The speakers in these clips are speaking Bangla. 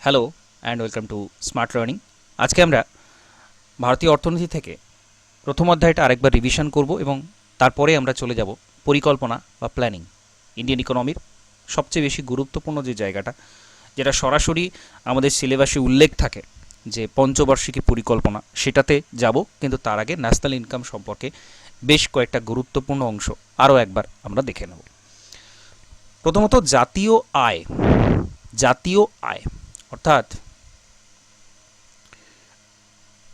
Hello and welcome to smart learning. আজকে আমরা ভারতীয় অর্থনীতি থেকে প্রথম অধ্যায়টা আরেকবার রিভিশন করব এবং তারপরে আমরা চলে যাব পরিকল্পনা বা প্ল্যানিং। ইন্ডিয়ান ইকোনমির সবচেয়ে বেশি গুরুত্বপূর্ণ যে জায়গাটা, যেটা সরাসরি আমাদের সিলেবাসে উল্লেখ থাকে যে পঞ্চবার্ষিকী পরিকল্পনা, সেটাতে যাব। কিন্তু তার আগে ন্যাশনাল ইনকাম সম্পর্কে বেশ কয়েকটা গুরুত্বপূর্ণ অংশ আরও একবার আমরা দেখে নেব। প্রথমত জাতীয় আয়। জাতীয় আয় অর্থাৎ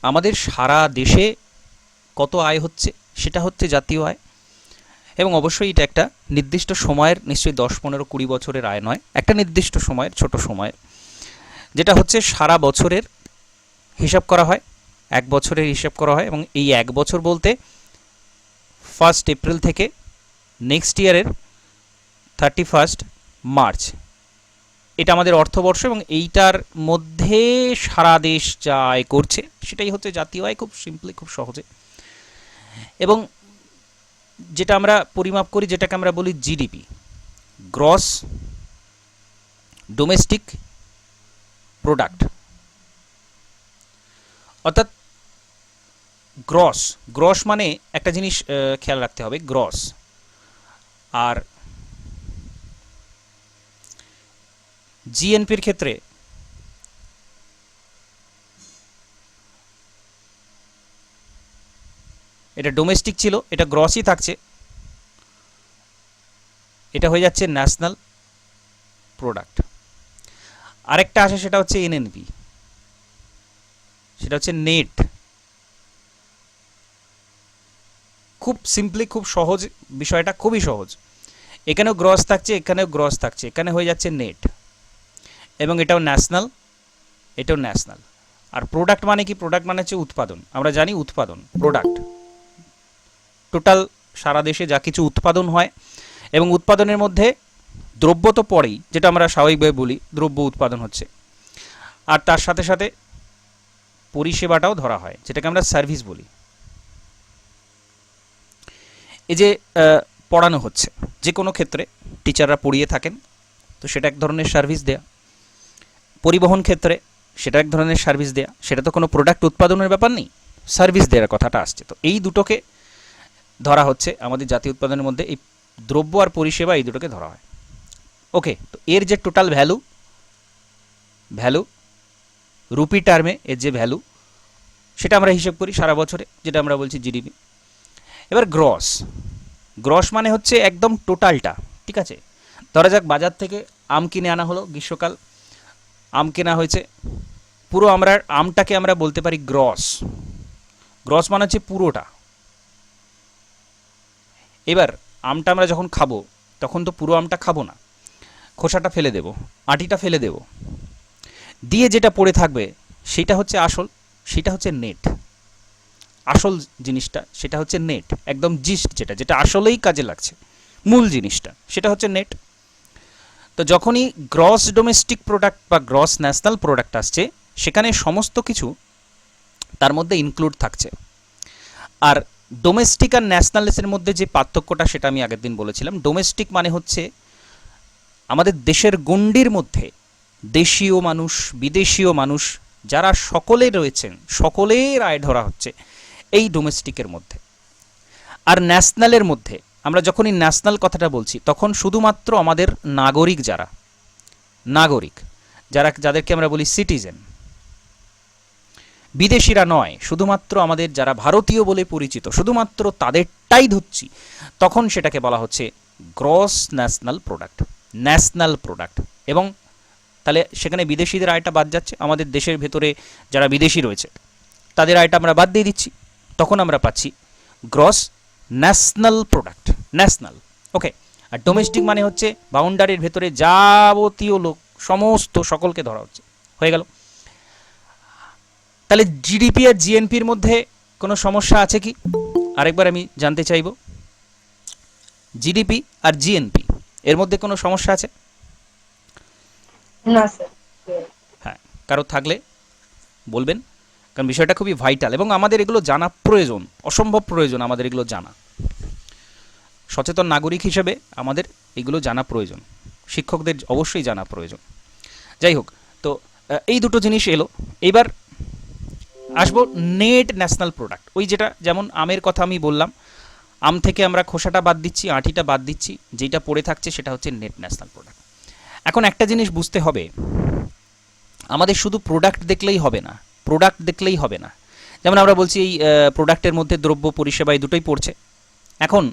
আমাদের সারা দেশে কত আয় হচ্ছে সেটা হচ্ছে জাতীয় আয়। এবং অবশ্যই এটা একটা নির্দিষ্ট সময়ের, নিশ্চয়ই 10, 15, 20 বছরের আয় নয়, একটা নির্দিষ্ট সময়ের, ছোট সময়ের, যেটা হচ্ছে সারা বছরের হিসাব করা হয়, এক বছরের হিসাব করা হয়। এবং এই এক বছর বলতে 1 এপ্রিল থেকে নেক্সট ইয়ারের 31 মার্চ, এটা আমাদের অর্থবর্ষ। এবং এইটার মধ্যে সারা দেশ যা আয় করছে সেটাই হচ্ছে জাতীয় আয়, খুব সিম্পলি, খুব সহজে। এবং যেটা আমরা পরিমাপ করি, যেটাকে আমরা বলি জিডিপি, গ্রস ডোমেস্টিক প্রোডাক্ট। অর্থাৎ গ্রস, গ্রস মানে একটা জিনিস খেয়াল রাখতে হবে, গ্রস আর জিএনপির ক্ষেত্রে এটা ডোমেস্টিক ছিল, এটা গ্রসই থাকছে, এটা হয়ে যাচ্ছে ন্যাশনাল প্রোডাক্ট। আরেকটা আসে, সেটা হচ্ছে এনএনপি, সেটা হচ্ছে নেট। খুব সিম্পলি, খুব সহজ বিষয়টা, খুবই সহজ। এখানেও গ্রস থাকছে, এখানেও গ্রস থাকছে, এখানে হয়ে যাচ্ছে নেট। এবং এটাও ন্যাশনাল, এটাও ন্যাশনাল। আর প্রোডাক্ট মানে কি? প্রোডাক্ট মানে হচ্ছে উৎপাদন। আমরা জানি উৎপাদন, প্রোডাক্ট টোটাল সারা দেশে যা কিছু উৎপাদন হয়। এবং উৎপাদনের মধ্যে দ্রব্য তো পড়েই, যেটা আমরা স্বাভাবিকভাবে বলি দ্রব্য উৎপাদন হচ্ছে, আর তার সাথে সাথে পরিষেবাটাও ধরা হয়, যেটাকে আমরা সার্ভিস বলি। এই যে পড়ানো হচ্ছে, যে কোনো ক্ষেত্রে টিচাররা পড়িয়ে থাকেন, তো সেটা এক ধরনের সার্ভিস দেয়া। পরিবহন ক্ষেত্রে সেটা এক ধরনের সার্ভিস দেয়া, সেটা তো কোনো প্রোডাক্ট উৎপাদনের ব্যাপার নেই, সার্ভিস দেওয়ার কথাটা আসছে। তো এই দুটোকে ধরা হচ্ছে আমাদের জাতীয় উৎপাদনের মধ্যে, এই দ্রব্য আর পরিষেবা, এই দুটোকে ধরা হয়। ওকে, তো এর যে টোটাল ভ্যালু, ভ্যালু রুপি টার্মে এর যে ভ্যালু, সেটা আমরা হিসেব করি সারা বছরে, যেটা আমরা বলছি জিডিপি। এবার গ্রস, গ্রস মানে হচ্ছে একদম টোটালটা, ঠিক আছে? ধরা যাক বাজার থেকে আম কিনে আনা হলো, গ্রীষ্মকাল আম কেনা হয়েছে, পুরো আমরা আমটাকে আমরা বলতে পারি গ্রস। গ্রস মানে হচ্ছে পুরোটা। এবার আমটা আমরা যখন খাবো, তখন তো পুরো আমটা খাবো না, খোসাটা ফেলে দেব, আটিটা ফেলে দেব, দিয়ে যেটা পড়ে থাকবে সেটা হচ্ছে আসল, সেটা হচ্ছে নেট। আসল জিনিসটা সেটা হচ্ছে নেট, একদম জিস্ট, যেটা যেটা আসলেই কাজে লাগছে, মূল জিনিসটা, সেটা হচ্ছে নেট। তো যখনই গ্রস ডোমেস্টিক প্রোডাক্ট বা গ্রস ন্যাশনাল প্রোডাক্ট আসছে, সেখানে সমস্ত কিছু তার মধ্যে ইনক্লুড থাকছে। আর ডোমেস্টিক আর ন্যাশনালের মধ্যে যে পার্থক্যটা, সেটা আমি আগের দিন বলেছিলাম। ডোমেস্টিক মানে হচ্ছে আমাদের দেশের গণ্ডির মধ্যে দেশীয় মানুষ, বিদেশীয় মানুষ যারা সকলে রয়েছেন, সকলের আয় ধরা হচ্ছে এই ডোমেস্টিকের মধ্যে। আর ন্যাশনালের মধ্যে আমরা যখনই ন্যাশনাল কথাটা বলছি, তখন শুধুমাত্র আমাদের নাগরিক, যারা নাগরিক, যারা যাদেরকে আমরা বলি সিটিজেন, বিদেশিরা নয়, শুধুমাত্র আমাদের যারা ভারতীয় বলে পরিচিত, শুধুমাত্র তাদেরটাই ধরছি, তখন সেটাকে বলা হচ্ছে gross national product, national product. এবং তাহলে সেখানে বিদেশিদের আয়টা বাদ যাচ্ছে, আমাদের দেশের ভেতরে যারা বিদেশি রয়েছে তাদের আয়টা আমরা বাদ দিয়ে দিচ্ছি, তখন আমরা পাচ্ছি গ্রস ন্যাশনাল প্রোডাক্ট, ন্যাশনাল। ওকে, আর ডোমেস্টিক মানে হচ্ছে বাউন্ডারির ভেতরে যাবতীয় লোক, সমস্ত সকলকে ধরা হচ্ছে। হয়ে গেল। তাহলে জিডিপি আর জিএনপির মধ্যে কোনো সমস্যা আছে কি? আরেকবার আমি জানতে চাইব, জিডিপি আর জিএনপি এর মধ্যে কোনো সমস্যা আছে? না স্যার। হ্যাঁ, কারো থাকলে বলবেন, কারণ বিষয়টা খুবই ভাইটাল এবং আমাদের এগুলো জানা প্রয়োজন, অসম্ভব প্রয়োজন আমাদের এগুলো জানা। সচেতন নাগরিক হিসেবে আমাদের এগুলো জানা প্রয়োজন, শিক্ষকদের অবশ্যই জানা প্রয়োজন। যাই হোক, তো এই দুটো জিনিস এলো। এবার আসবো নেট ন্যাশনাল প্রোডাক্ট। ওই যেটা যেমন আমের কথা আমি বললাম, আম থেকে আমরা খোসাটা বাদ দিচ্ছি, আঁটিটা বাদ দিচ্ছি, যেটা পড়ে থাকছে সেটা হচ্ছে নেট ন্যাশনাল প্রোডাক্ট। এখন একটা জিনিস বুঝতে হবে, আমাদের শুধু প্রোডাক্ট দেখলেই হবে না, প্রোডাক্ট দেখলেই হবে না। যেমন আমরা বলছি এই প্রোডাক্টের মধ্যে দ্রব্য পরিষেবা এই দুটোই পড়ছে। এখন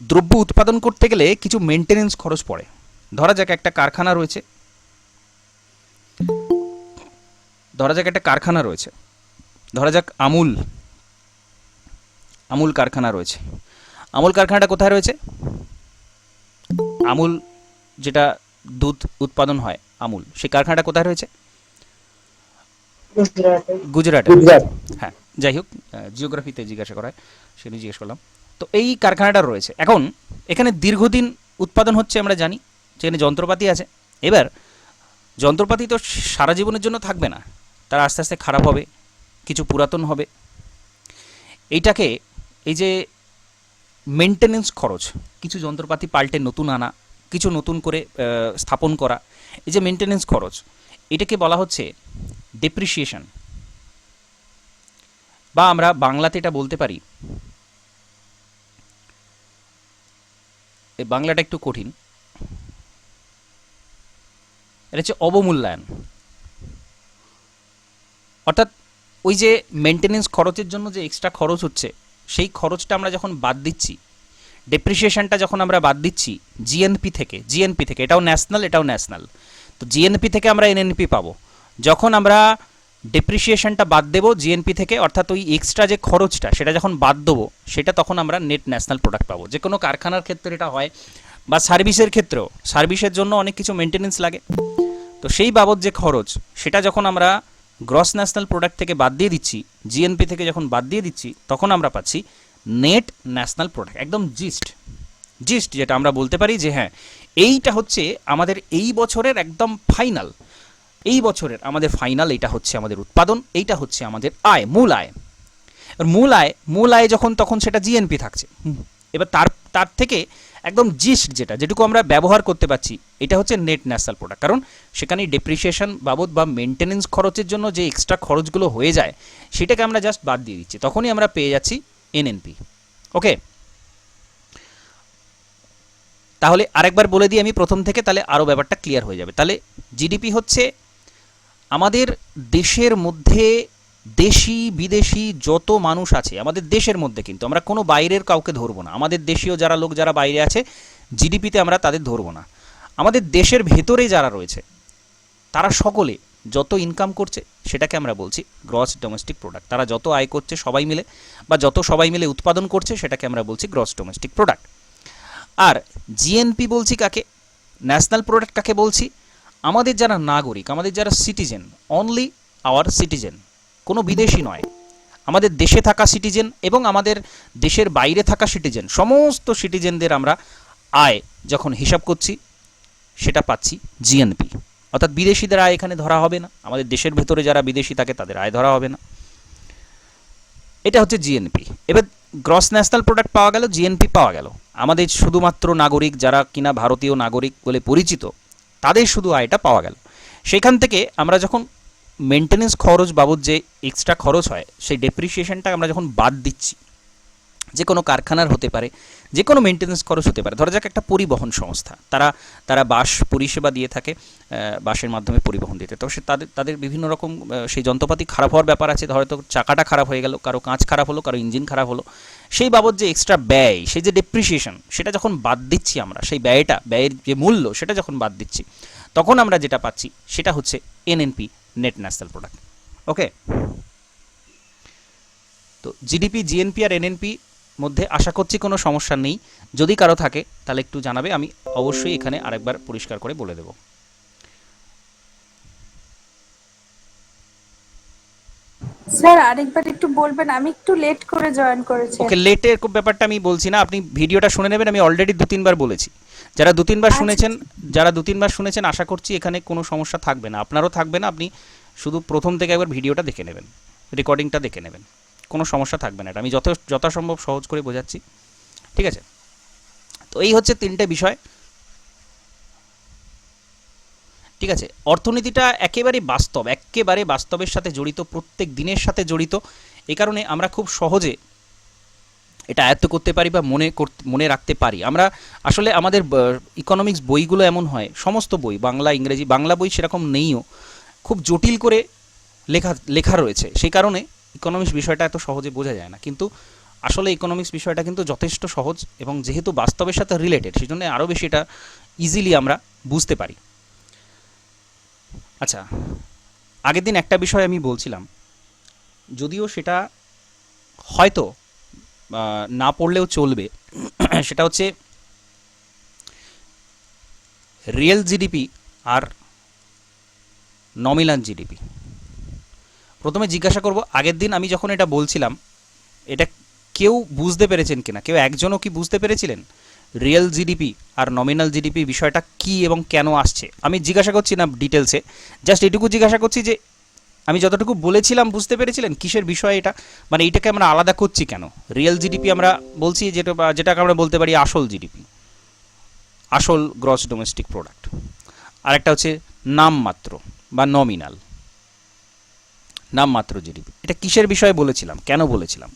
দ্রব্য উৎপাদন করতে গেলে কিছু মেনটেনেন্স খরচ পড়ে। ধরা যাক একটা কারখানা রয়েছে, ধরা যাক আমুল কারখানা রয়েছে। আমুল কারখানাটা কোথায় রয়েছে? আমুল যেটা দুধ উৎপাদন হয় আমুল, সেই কারখানাটা কোথায় রয়েছে? গুজরাটে। হ্যাঁ, যাই হোক, জিওগ্রাফিতে জিজ্ঞাসা করা হয়, সেটা জিজ্ঞেস করলাম। তো এই কারখানাটা রয়েছে। এখন এখানে দীর্ঘদিন উৎপাদন হচ্ছে, আমরা জানি যেখানে যন্ত্রপাতি আছে। এবার যন্ত্রপাতি তো সারা জীবনের জন্য থাকবে না, তারা আস্তে আস্তে খারাপ হবে, কিছু পুরাতন হবে। এইটাকে, এই যে মেনটেনেন্স খরচ, কিছু যন্ত্রপাতি পাল্টে নতুন আনা, কিছু নতুন করে স্থাপন করা, এই যে মেনটেনেন্স খরচ, এটাকে বলা হচ্ছে ডেপ্রিসিয়েশন, বা আমরা বাংলাতে এটা বলতে পারি, এই বাংলাটা একটু কঠিন, এটা হচ্ছে অবমূল্যায়ন। অর্থাৎ ওই যে মেনটেনেন্স খরচের জন্য যে এক্সট্রা খরচ হচ্ছে, সেই খরচটা আমরা যখন বাদ দিচ্ছি, ডেপ্রিসিয়েশনটা যখন আমরা বাদ দিচ্ছি জিএনপি থেকে, এটাও ন্যাশনাল, তো জিএনপি থেকে আমরা এনএনপি পাবো। যখন আমরা ডেপ্রিসিয়েশনটা বাদ দেবো জিএনপি থেকে, অর্থাৎ ওই এক্সট্রা যে খরচটা সেটা যখন বাদ দেবো, সেটা তখন আমরা নেট ন্যাশনাল প্রোডাক্ট পাবো। যে কোনো কারখানার ক্ষেত্রে এটা হয়, বা সার্ভিসের ক্ষেত্রেও, সার্ভিসের জন্য অনেক কিছু মেনটেনেন্স লাগে, তো সেই বাবদ যে খরচ, সেটা যখন আমরা গ্রস ন্যাশনাল প্রোডাক্ট থেকে বাদ দিয়ে দিচ্ছি, জিএনপি থেকে যখন বাদ দিয়ে দিচ্ছি, তখন আমরা পাচ্ছি নেট ন্যাশনাল প্রোডাক্ট। একদম জিস্ট যেটা আমরা বলতে পারি যে হ্যাঁ, এইটা হচ্ছে আমাদের এই বছরের একদম ফাইনাল, এই বছরের আমাদের ফাইনাল, এটা হচ্ছে আমাদের উৎপাদন, এইটা হচ্ছে আমাদের আয়, মূল আয় যখন, তখন সেটা জিএনপি থাকছে। এবার তার থেকে একদম জিস্ট যেটুকু আমরা ব্যবহার করতে পারছি, এটা হচ্ছে নেট ন্যাশনাল প্রোডাক্ট। কারণ সেখানে ডেপ্রিসিয়েশন বাবদ বা মেনটেনেন্স খরচের জন্য যে এক্সট্রা খরচগুলো হয়ে যায়, সেটাকে আমরা জাস্ট বাদ দিয়ে দিচ্ছি, তখনই আমরা পেয়ে যাচ্ছি এনএনপি। ওকে, তাহলে আরেকবার বলে দিই আমি প্রথম থেকে, তাহলে আরও ব্যাপারটা ক্লিয়ার হয়ে যাবে। তাহলে জিডিপি হচ্ছে আমাদের দেশের মধ্যে দেশি বিদেশি যত মানুষ আছে আমাদের দেশের মধ্যে, কিন্তু আমরা কোনো বাইরের কাউকে ধরবো না, আমাদের দেশীয় যারা লোক যারা বাইরে আছে জিডিপিতে আমরা তাদের ধরবো না, আমাদের দেশের ভেতরে যারা রয়েছে তারা সকলে যত ইনকাম করছে সেটাকে আমরা বলছি গ্রস ডোমেস্টিক প্রোডাক্ট। তারা যত আয় করছে সবাই মিলে, বা যত সবাই মিলে উৎপাদন করছে, সেটাকে আমরা বলছি গ্রস ডোমেস্টিক প্রোডাক্ট। আর জিএনপি বলছি কাকে, ন্যাশনাল প্রোডাক্ট কাকে বলছি? আমাদের যারা নাগরিক, আমাদের যারা সিটিজেন, অনলি আওয়ার সিটিজেন, কোনো বিদেশি নয়, আমাদের দেশে থাকা সিটিজেন এবং আমাদের দেশের বাইরে থাকা সিটিজেন, সমস্ত সিটিজেনদের আমরা আয় যখন হিসাব করছি, সেটা পাচ্ছি জিএনপি। অর্থাৎ বিদেশিদের আয় এখানে ধরা হবে না, আমাদের দেশের ভেতরে যারা বিদেশি থাকে তাদের আয় ধরা হবে না, এটা হচ্ছে জিএনপি। এবার গ্রস ন্যাশনাল প্রোডাক্ট পাওয়া গেল, জিএনপি পাওয়া গেল, আমাদের শুধুমাত্র নাগরিক যারা কিনা ভারতীয় নাগরিক বলে পরিচিত, তাদের শুধু আয়টা পাওয়া গেল। সেখান থেকে আমরা যখন মেনটেনেন্স খরচ বাবদ যে এক্সট্রা খরচ হয়, সেই ডেপ্রিসিয়েশনটা আমরা যখন বাদ দিচ্ছি, যে কোনো কারখানার হতে পারে, যে কোনো মেনটেনেন্স খরচ হতে পারে। ধরা যাক একটা পরিবহন সংস্থা, তারা বাস পরিষেবা দিয়ে থাকে, বাসের মাধ্যমে পরিবহন দিতে, তো সে তাদের বিভিন্ন রকম সেই যন্ত্রপাতি খারাপ হওয়ার ব্যাপার আছে, হয়তো চাকাটা খারাপ হয়ে গেল, কারো কাঁচ খারাপ হলো, কারো ইঞ্জিন খারাপ হলো, সেই বাবদ যে এক্সট্রা ব্যয়, সেই যে ডেপ্রিসিয়েশন, সেটা যখন বাদ দিচ্ছি আমরা, সেই ব্যয়ের যে মূল্য সেটা যখন বাদ দিচ্ছি, তখন আমরা যেটা পাচ্ছি সেটা হচ্ছে এনএনপি, নেট ন্যাশনাল প্রোডাক্ট। ওকে, তো জিডিপি, জিএনপি আর এনএনপি মধ্যে আশা করছি কোনো সমস্যা নেই। যদি কারো থাকে তাহলে একটু জানাবে, আমি অবশ্যই এখানে আরেকবার পরিষ্কার করে বলে দেব। স্যার আরেকবার একটু বলবেন, আমি একটু লেট করে জয়েন করেছি। ওকে, লেটের ব্যাপারটা আমি বলছি না, আপনি ভিডিওটা শুনে নেবেন, আমি অলরেডি 2-3 বার বলেছি। যারা দু তিনবার শুনেছেন আশা করছি এখানে কোনো সমস্যা থাকবে না, আপনারও থাকবে না। আপনি শুধু প্রথম থেকে একবার ভিডিওটা দেখে নেবেন, রেকর্ডিংটা দেখে নেবেন, কোনো সমস্যা থাকবে না। এটা আমি যথাসম্ভব সহজ করে বোঝাচ্ছি, ঠিক আছে? তো এই হচ্ছে 3টে বিষয়। ঠিক আছে, অর্থনীতিটা একেবারে বাস্তবের সাথে জড়িত, প্রত্যেক দিনের সাথে জড়িত। এই কারণে আমরা খুব সহজে এটা আয়ত্ত করতে পারি বা মনে রাখতে পারি। আমরা আসলে আমাদের ইকোনমিক্স বইগুলো এমন হয়, সমস্ত বই, বাংলা ইংরেজি, বাংলা বই সেরকম নেইও, খুব জটিল করে লেখা রয়েছে, সেই কারণে ইকোনমিক্স বিষয়টা এত সহজে বোঝা যায় না। কিন্তু আসলে ইকোনমিক্স বিষয়টা কিন্তু যথেষ্ট সহজ, এবং যেহেতু বাস্তবের সাথে রিলেটেড, সেই জন্য আরও বেশি এটা ইজিলি আমরা বুঝতে পারি। আচ্ছা, আগের দিন একটা বিষয় আমি বলছিলাম, যদিও সেটা হয়তো না পড়লেও চলবে, সেটা হচ্ছে রিয়েল জিডিপি আর নমিনাল জিডিপি। প্রথমে জিজ্ঞাসা করব, আগের দিন আমি যখন এটা বলছিলাম, এটা কেউ বুঝতে পেরেছেন কিনা, কেউ একজনও কি বুঝতে পেরেছিলেন রিয়েল জিডিপি আর নমিনাল জিডিপি বিষয়টা কি এবং কেন আসছে? আমি জিজ্ঞাসা করছি না ডিটেলসে, জাস্ট এটুকু জিজ্ঞাসা করছি যে আমি যতটুকু বলেছিলাম বুঝতে পেরেছিলেন কিসের বিষয় এটা, মানে এইটাকে আমরা আলাদা করছি কেন? রিয়েল জিডিপি আমরা বলছি যেটাকে আমরা বলতে পারি আসল জিডিপি, আসল গ্রস ডোমেস্টিক প্রোডাক্ট, আর একটা হচ্ছে নামমাত্র বা নমিনাল, নামমাত্র জিডিপি। এটা কিসের বিষয়ে বলেছিলাম, কেন বলেছিলাম,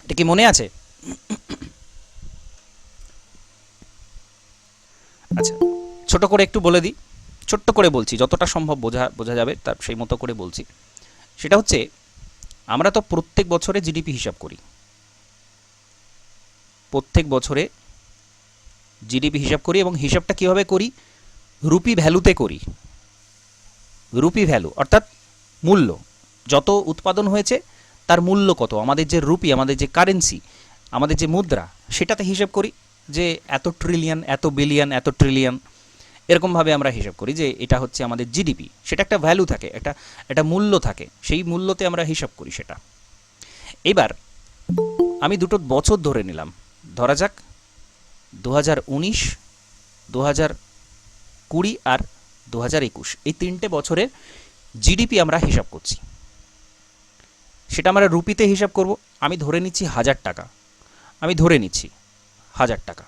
এটা কি মনে আছে? আচ্ছা, ছোট করে একটু বলে দিই, ছোট্ট করে বলছি, যতটা সম্ভব বোঝা যাবে তার সেই মতো করে বলছি। সেটা হচ্ছে, আমরা তো প্রত্যেক বছরে জিডিপি হিসাব করি, প্রত্যেক বছরে জিডিপি হিসাব করি, এবং হিসাবটা কীভাবে করি? রুপি ভ্যালুতে করি। রুপি ভ্যালু অর্থাৎ মূল্য, যত উৎপাদন হয়েছে তার মূল্য কত, আমাদের যে রুপি, আমাদের যে কারেন্সি, আমাদের যে মুদ্রা, সেটাতে হিসাব করি যে এত ট্রিলিয়ন, এত বিলিয়ন, এত ট্রিলিয়ন, এরকমভাবে আমরা হিসাব করি যে এটা হচ্ছে আমাদের জিডিপি। সেটা একটা ভ্যালু থাকে, একটা মূল্য থাকে, সেই মূল্যতে আমরা হিসাব করি সেটা। এবার আমি দুটো বছর ধরে নিলাম, ধরা যাক 2019, 2020 আর 2021, এই তিনটে বছরের জিডিপি আমরা হিসাব করছি। সেটা আমরা রুপিতে হিসাব করব। আমি ধরে নিচ্ছি 1000 টাকা, আমি ধরে নিচ্ছি 1000 টাকা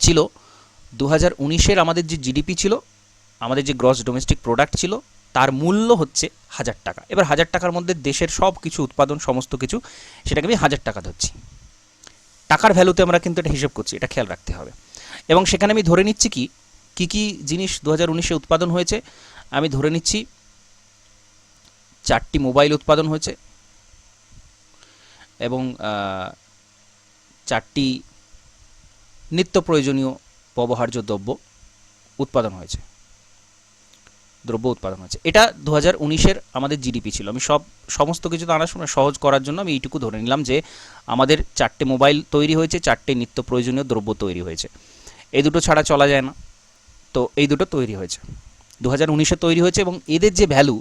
ছিল 2019-এর আমাদের যে জিডিপি ছিল, আমাদের যে গ্রস ডোমেস্টিক প্রোডাক্ট ছিল, তার মূল্য হচ্ছে 1000 টাকা। এবার 1000 টাকার মধ্যে দেশের সব কিছু উৎপাদন, সমস্ত কিছু, সেটাকে আমি 1000 টাকা ধরছি। টাকার ভ্যালুতে আমরা কিন্তু এটা হিসাব করছি, এটা খেয়াল রাখতে হবে। এবং সেখানে আমি ধরে নিচ্ছি কি জিনিস 2019-এ উৎপাদন হয়েছে। আমি ধরে নিচ্ছি 4টি মোবাইল উৎপাদন হয়েছে, এবং 4টি নিত্য প্রয়োজনীয় ব্যবহার্য দ্রব্য উৎপাদন হয়েছে। এটা 2019-এর আমাদের জিডিপি ছিল। আমি সমস্ত কিছু তো আনার সময় সহজ করার জন্য আমি এইটুকু ধরে নিলাম যে আমাদের 4টে মোবাইল তৈরি হয়েছে, 4টে নিত্য প্রয়োজনীয় দ্রব্য তৈরি হয়েছে। এই দুটো ছাড়া চলা যায় না, তো এই দুটো তৈরি হয়েছে 2019-এ তৈরি হয়েছে, এবং এদের যে ভ্যালু,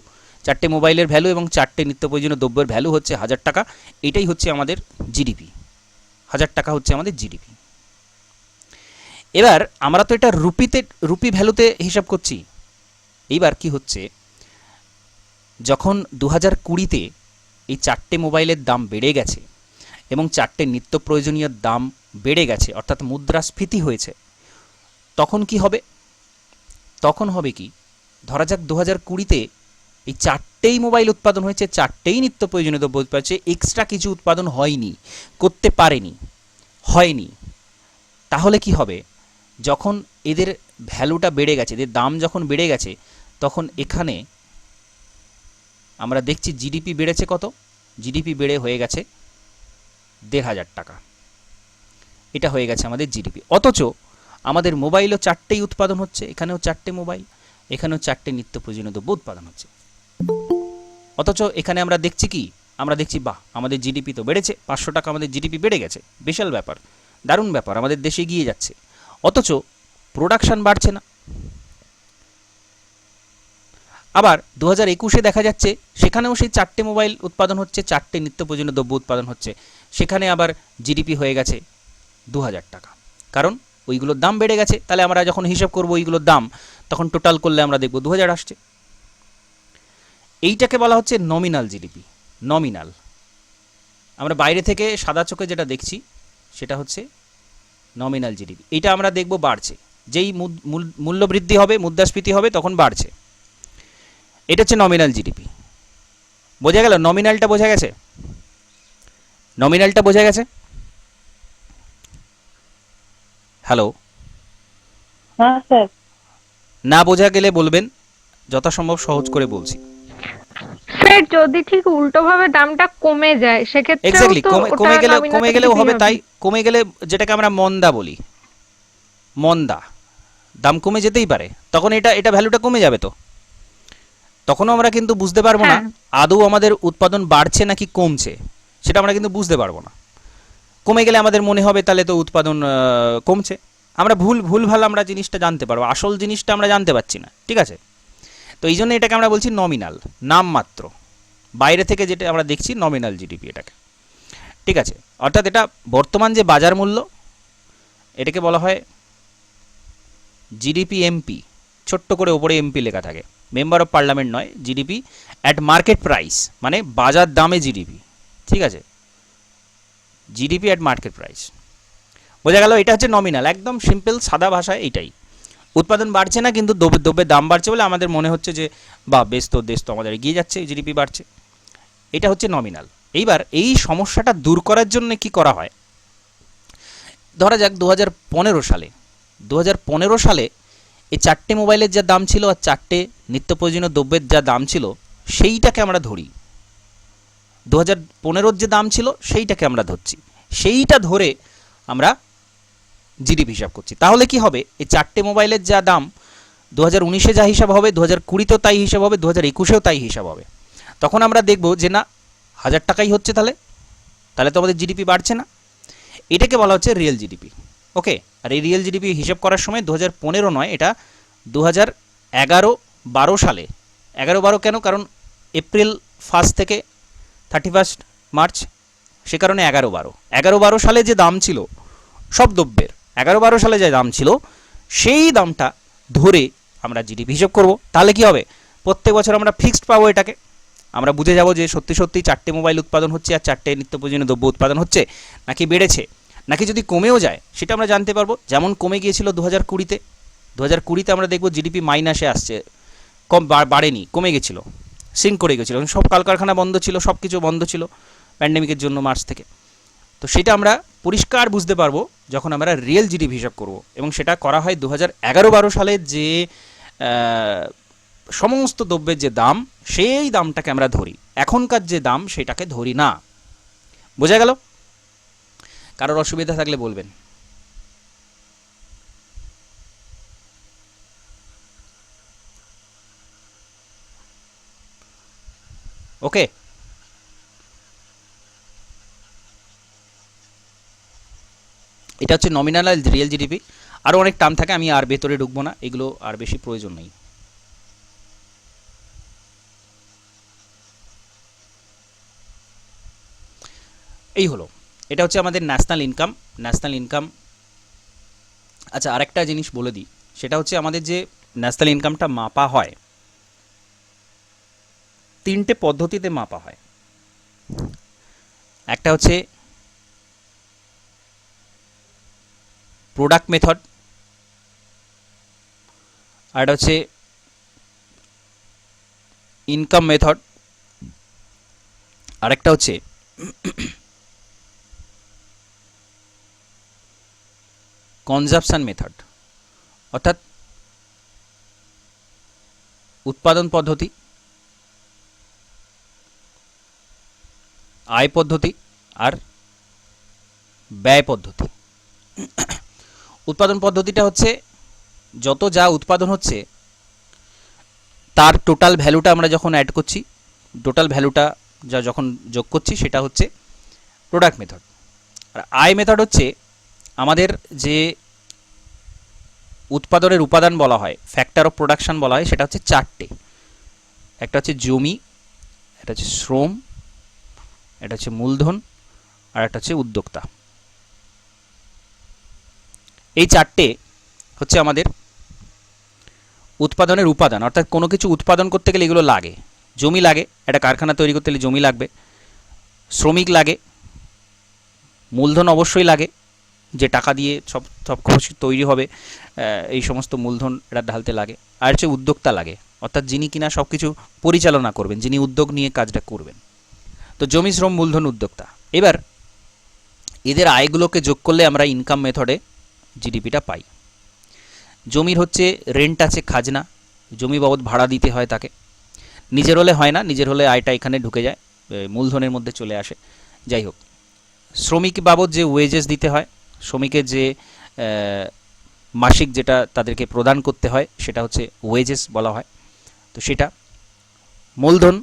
4টে মোবাইলের ভ্যালু এবং 4টে নিত্য প্রয়োজনীয় দ্রব্যের ভ্যালু হচ্ছে 1000 টাকা। এটাই হচ্ছে আমাদের জিডিপি, 1000 টাকা হচ্ছে আমাদের জিডিপি। এবার আমরা তো এটা রুপি ভ্যালুতে হিসাব করছি। এইবার কি হচ্ছে, যখন 2020-তে এই 4টে মোবাইলের দাম বেড়ে গেছে এবং 4টে নিত্য প্রয়োজনীয় দাম বেড়ে গেছে, অর্থাৎ মুদ্রাস্ফীতি হয়েছে, তখন কি হবে? তখন হবে কি, ধরা যাক 2020-তে এই 4টেই মোবাইল উৎপাদন হয়েছে, 4টেই নিত্য প্রয়োজনীয় দ্রব্য উৎপাদন হয়েছে, এক্সট্রা কিছু উৎপাদন হয়নি, করতে পারেনি, হয়নি। তাহলে কি হবে, যখন এদের ভ্যালুটা বেড়ে গেছে, এদের দাম যখন বেড়ে গেছে, তখন এখানে আমরা দেখছি জিডিপি বেড়েছে কত? জিডিপি বেড়ে হয়ে গেছে 1500 টাকা। এটা হয়ে গেছে আমাদের জিডিপি। অথচ আমাদের মোবাইলও 4টেই উৎপাদন হচ্ছে, এখানেও 4টে মোবাইল, এখানেও 4টে নিত্য প্রয়োজনীয় দ্রব্য উৎপাদন হচ্ছে। অথচ এখানে আমরা দেখছি কি, আমরা দেখছি বাহ, আমাদের জিডিপি তো বেড়েছে, 500 টাকা আমাদের জিডিপি বেড়ে গেছে, বিশাল ব্যাপার, দারুণ ব্যাপার, আমাদের দেশে এগিয়ে যাচ্ছে। অথচ প্রোডাকশন বাড়ছে না। আবার 2021-এ দেখা যাচ্ছে সেখানেও সেই 4টে মোবাইল উৎপাদন হচ্ছে, 4টে নিত্য প্রয়োজনীয় দ্রব্য উৎপাদন হচ্ছে, সেখানে আবার জিডিপি হয়ে গেছে 2000 টাকা। কারণ ওইগুলোর দাম বেড়ে গেছে। তাহলে আমরা যখন হিসাব করব ওইগুলোর দাম, তখন টোটাল করলে আমরা দেখব 2000 আসছে। এইটাকে বলা হচ্ছে নমিনাল জিডিপি। নমিনাল, আমরা বাইরে থেকে সাদা চোখে যেটা দেখছি সেটা হচ্ছে নমিনাল জিডিপি। এটা আমরা দেখব বাড়ছে, যেই মূল্য বৃদ্ধি হবে, মুদ্রাস্ফীতি হবে, তখন বাড়ছে। এটা হচ্ছে নমিনাল জিডিপি। বোঝা গেল? নমিনালটা বোঝা গেছে? নমিনালটা বোঝা গেছে? হ্যালো? হ্যাঁ স্যার। না বোঝা গেলে বলবেন, যথাসম্ভব সহজ করে বলছি। স্যার যদি ঠিক উল্টো ভাবে দামটা কমে যায় সেক্ষেত্রেও এক্স্যাক্টলি, তো কমে গেলে, nominal কমে গেলেও GDP হবে তাই। কমে গেলে যেটাকে আমরা মন্দা বলি, মন্দা, দাম কমে যেতেই পারে, তখন এটা ভ্যালুটা কমে যাবে। তো তখনও আমরা কিন্তু বুঝতে পারবো না হ্যাঁ। আদৌ আমাদের উৎপাদন বাড়ছে নাকি কমছে, সেটা আমরা কিন্তু বুঝতে পারবো না। কমে গেলে আমাদের মনে হবে তাহলে তো উৎপাদন কমছে। আমরা ভুলভাল আমরা জিনিসটা জানতে পারবো, আসল জিনিসটা আমরা জানতে পারছি না। ঠিক আছে? তো এই জন্য এটাকে আমরা বলছি নমিনাল, নামমাত্র, বাইরে থেকে যেটা আমরা দেখছি নমিনাল জিডিপি এটাকে। ঠিক আছে? অর্থাৎ এটা বর্তমান যে বাজার মূল্য, এটাকে বলা হয় জিডিপি এমপি, ছোট্ট করে ওপরে এমপি লেখা থাকে, মেম্বার অফ পার্লামেন্ট নয়, জিডিপি অ্যাট মার্কেট প্রাইস, মানে বাজার দামে জিডিপি। ঠিক আছে? GDP at market price. বোঝা গেল? এটা হচ্ছে নমিনাল, একদম সিম্পল সাদা ভাষায় এটাই। উৎপাদন বাড়ছে না, কিন্তু দ্রব্যের দাম বাড়ছে বলে আমাদের মনে হচ্ছে যে বা বেশ, তো দেশ তো আমাদের এগিয়ে যাচ্ছে, জিডিপি বাড়ছে। এটা হচ্ছে নমিনাল। এইবার এই সমস্যাটা দূর করার জন্য কি করা হয়, ধরা যাক 2015 সালে, 2015 সালে এই 4টে মোবাইলের যা দাম ছিল আর 4টে নিত্য প্রয়োজনীয় দ্রব্যের যা দাম ছিল, সেইটাকে আমরা ধরি। 2015-র যে দাম ছিল সেইটাকে আমরা ধরছি, সেইটা ধরে আমরা জিডিপি হিসাব করছি। তাহলে কি হবে, এই 4টে মোবাইলের যা দাম 2019-এ যা হিসাব হবে, 2020-তেও তাই হিসাব হবে, 2021-এও তাই হিসাব হবে। তখন আমরা দেখব যে না, 1000 টাকাই হচ্ছে, তাহলে তো আমাদের জিডিপি বাড়ছে না। এটাকে বলা হচ্ছে রিয়েল জিডিপি। ওকে? আর এই রিয়েল জিডিপি হিসাব করার সময় 2015 নয়, এটা 2011-12 সালে। 11-12 কেন? কারণ এপ্রিল 1 থেকে 31 মার্চ, সে কারণে 11-12। 11-12 সালে যে দাম ছিল সব দ্রব্যের, 11-12 সালে যে দাম ছিল সেই দামটা ধরে আমরা জিডিপি হিসাব করব। তাহলে কি হবে, প্রত্যেক বছর আমরা ফিক্সড পাবো এটাকে। আমরা বুঝে যাব যে সত্যি সত্যি 4টে মোবাইল উৎপাদন হচ্ছে আর 4টে নিত্য প্রয়োজনীয় দ্রব্য উৎপাদন হচ্ছে, নাকি বেড়েছে, নাকি যদি কমেও যায় সেটা আমরা জানতে পারবো। যেমন কমে গিয়েছিল 2020-তে। 2020-তে আমরা দেখব জিডিপি মাইনাসে আসছে, কম বাড়েনি, কমে গেছিলো, সিঙ্ক করে গেছিলো, সব কলকারখানা বন্ধ ছিল, সব কিছু বন্ধ ছিল প্যান্ডেমিকের জন্য মার্চ থেকে। তো সেটা আমরা পরিষ্কার বুঝতে পারবো যখন আমরা রিয়েল জিডিপি হিসাব করব, এবং সেটা করা হয় 2011-12 সালের যে সমস্ত দ্রব্যের যে দাম, সেই দামটাকে আমরা ধরি, এখনকার যে দাম সেটাকে ধরি না। বোঝা গেল? কারোর অসুবিধা থাকলে বলবেন। ওকে? এটা হচ্ছে নমিনাল আর রিয়েল জিডিপি। আরও অনেক টার্ম থাকে, আমি আর ভেতরে ঢুকবো না, এগুলো আর বেশি প্রয়োজন নেই। এই হলো, এটা হচ্ছে আমাদের ন্যাশনাল ইনকাম। ন্যাশনাল ইনকাম, আচ্ছা আরেকটা জিনিস বলে দিই, সেটা হচ্ছে আমাদের যে ন্যাশনাল ইনকামটা মাপা হয়, 3টে পদ্ধতিতে মাপা হয়। একটা হচ্ছে প্রোডাক্ট মেথড, আর এটা হচ্ছে ইনকাম মেথড, আরেকটা হচ্ছে কনজাপশন মেথড। অর্থাৎ উৎপাদন পদ্ধতি, আয় পদ্ধতি আর ব্যয় পদ্ধতি। উৎপাদন পদ্ধতিটা হচ্ছে যত যা উৎপাদন হচ্ছে তার টোটাল ভ্যালুটা আমরা যখন অ্যাড করছি, টোটাল ভ্যালুটা যা যখন যোগ করছি, সেটা হচ্ছে প্রোডাক্ট মেথড। আর আয় মেথড হচ্ছে আমাদের যে উৎপাদনের উপাদান বলা হয়, ফ্যাক্টর অফ প্রোডাকশন বলা হয়, সেটা হচ্ছে 4টে। একটা হচ্ছে জমি, একটা হচ্ছে শ্রম, এটা হচ্ছে মূলধন, আর একটা হচ্ছে উদ্যোক্তা। এই 4টে হচ্ছে আমাদের উৎপাদনের উপাদান। অর্থাৎ কোনো কিছু উৎপাদন করতে গেলে এগুলো লাগে। জমি লাগে, একটা কারখানা তৈরি করতে গেলে জমি লাগবে, শ্রমিক লাগে, মূলধন অবশ্যই লাগে, যে টাকা দিয়ে সব সব কিছু তৈরি হবে, এই সমস্ত মূলধন এটা ঢালতে লাগে। আর হচ্ছে উদ্যোক্তা লাগে, অর্থাৎ যিনি কিনা সব কিছু পরিচালনা করবেন, যিনি উদ্যোগ নিয়ে কাজটা করবেন। তো জমি, শ্রম, মূলধন, উদ্যোক্তা। এবার এদের আয়গুলোকে যোগ করলে আমরা ইনকাম মেথডে জিডিপিটা পাই। জমির হচ্ছে রেন্ট আছে, খাজনা, জমি বাবদ ভাড়া দিতে হয় তাকে। নিজের হলে হয় না, নিজের হলে আয়টা এখানে ঢুকে যায়, মূলধনের মধ্যে চলে আসে। যাই হোক, শ্রমিক বাবদ যে ওয়েজেস দিতে হয়, শ্রমিকের যে মাসিক যেটা তাদেরকে প্রদান করতে হয় সেটা হচ্ছে ওয়েজেস বলা হয়। তো সেটা মূলধন,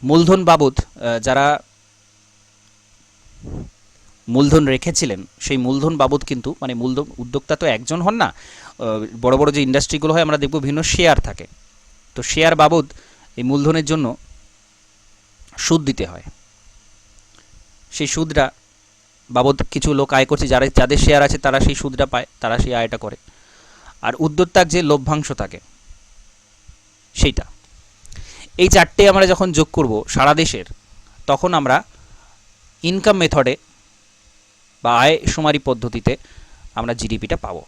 মূলধন বাবদ যারা মূলধন রেখেছিলেন সেই মূলধন বাবদ কিন্তু, মানে মূলধন উদ্যোক্তা তো একজন হন না, বড় বড় যে ইন্ডাস্ট্রিগুলো হয় আমরা দেখব বিভিন্ন শেয়ার থাকে। তো শেয়ার বাবদ এই মূলধনের জন্য সুদ দিতে হয়, সেই সুদটা বাবদ কিছু লোক আয় করছে, যাদের শেয়ার আছে তারা সেই সুদটা পায়, তারা সেই আয়টা করে। আর উদ্যোক্তার যে লভ্যাংশ থাকে সেইটা। এই চারটে আমরা যখন যোগ করব সারা দেশের, তখন আমরা ইনকাম মেথডে বা আয় শুমারি পদ্ধতিতে আমরা জিডিপিটা পাবো।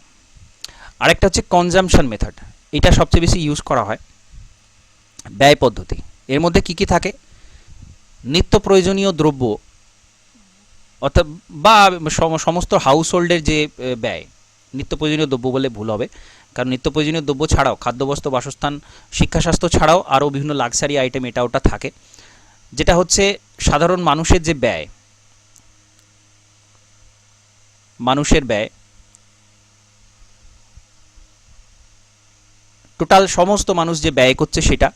আরেকটা হচ্ছে কনজাম্পশন মেথড, এটা সবচেয়ে বেশি ইউজ করা হয়। ব্যয় পদ্ধতি, এর মধ্যে কি কি থাকে? নিত্য প্রয়োজনীয় দ্রব্য, অর্থাৎ বা সমস্ত হাউস হোল্ডের যে ব্যয়, নিত্য প্রয়োজনীয় দ্রব্য বলে ভুল হবে, কারণ নিত্য প্রয়োজনীয় দ্রব্য ছাড়াও খাদ্যবস্ত্র, বাসস্থান, শিক্ষা, স্বাস্থ্য ছাড়াও আরও বিভিন্ন লাক্সারি আইটেম এটা ওটা থাকে। যেটা হচ্ছে সাধারণ মানুষের যে ব্যয়, মানুষের ব্যয়, টোটাল সমস্ত মানুষ যে ব্যয় করছে সেটা,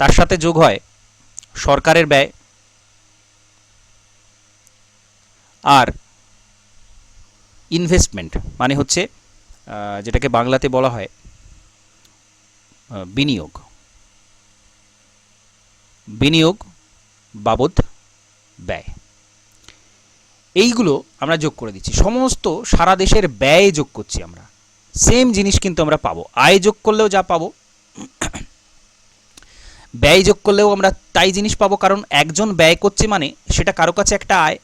তার সাথে যোগ হয় সরকারের ব্যয়, আর ইনভেস্টমেন্ট মানে হচ্ছে যেটাকে বাংলাতে বলা হয় বিনিয়োগ, বিনিয়োগ বাবদ ব্যয়। এইগুলো আমরা যোগ করে দিচ্ছি, সমস্ত সারা দেশের ব্যয় যোগ করছি আমরা। সেম জিনিস কিন্তু আমরা পাবো, আয় যোগ করলেও যা পাবো, ব্যয় যোগ করলেও আমরা তাই জিনিস পাবো। কারণ একজন ব্যয় করছে মানে সেটা কারো কাছে একটা আয়,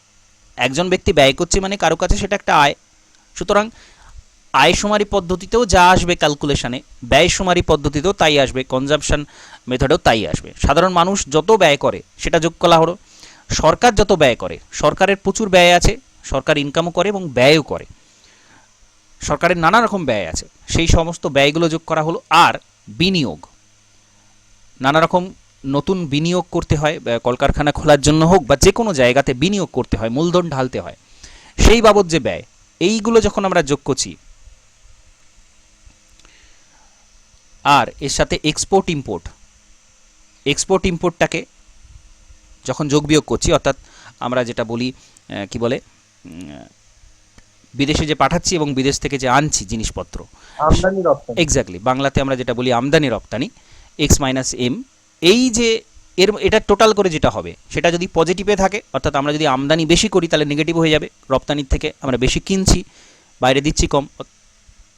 একজন ব্যক্তি ব্যয় করছে মানে কারো কাছে সেটা একটা আয়। সুতরাং আয় শুমারি পদ্ধতিতেও যা আসবে ক্যালকুলেশনে, ব্যয় শুমারি পদ্ধতিতেও তাই আসবে, কনজাম্পশন মেথডেও তাই আসবে। সাধারণ মানুষ যত ব্যয় করে সেটা যোগ করা হলো, সরকার যত ব্যয় করে, সরকারের প্রচুর ব্যয় আছে, সরকার ইনকামও করে এবং ব্যয়ও করে, সরকারের নানা রকম ব্যয় আছে, সেই সমস্ত ব্যয়গুলো যোগ করা হলো। আর বিনিয়োগ, নানা রকম নতুন বিনিয়োগ করতে হয়, কলকারখানা খোলার জন্য হোক বা যে কোনো জায়গাতে বিনিয়োগ করতে হয়, মূলধন ঢালতে হয়, সেই বাবদ যে ব্যয়, এইগুলো যখন আমরা যোগ করছি, আর এর সাথে এক্সপোর্ট ইম্পোর্ট, এক্সপোর্ট ইম্পোর্টটাকে যখন যোগ বিয়োগ করছি, অর্থাৎ আমরা যেটা বলি কি বলে, বিদেশে যে পাঠাচ্ছি এবং বিদেশ থেকে যে আনছি জিনিসপত্র, আমদানি রপ্তানি, এক্স্যাক্টলি বাংলাতে আমরা যেটা বলি আমদানি রপ্তানি, এক্স মাইনাস এম, এই যে এটা টোটাল করে যেটা হবে সেটা যদি পজিটিভে থাকে, অর্থাৎ আমরা যদি আমদানি বেশি করি তাহলে নেগেটিভ হয়ে যাবে, রপ্তানির থেকে আমরা বেশি কিনছি, বাইরে দিচ্ছি কম,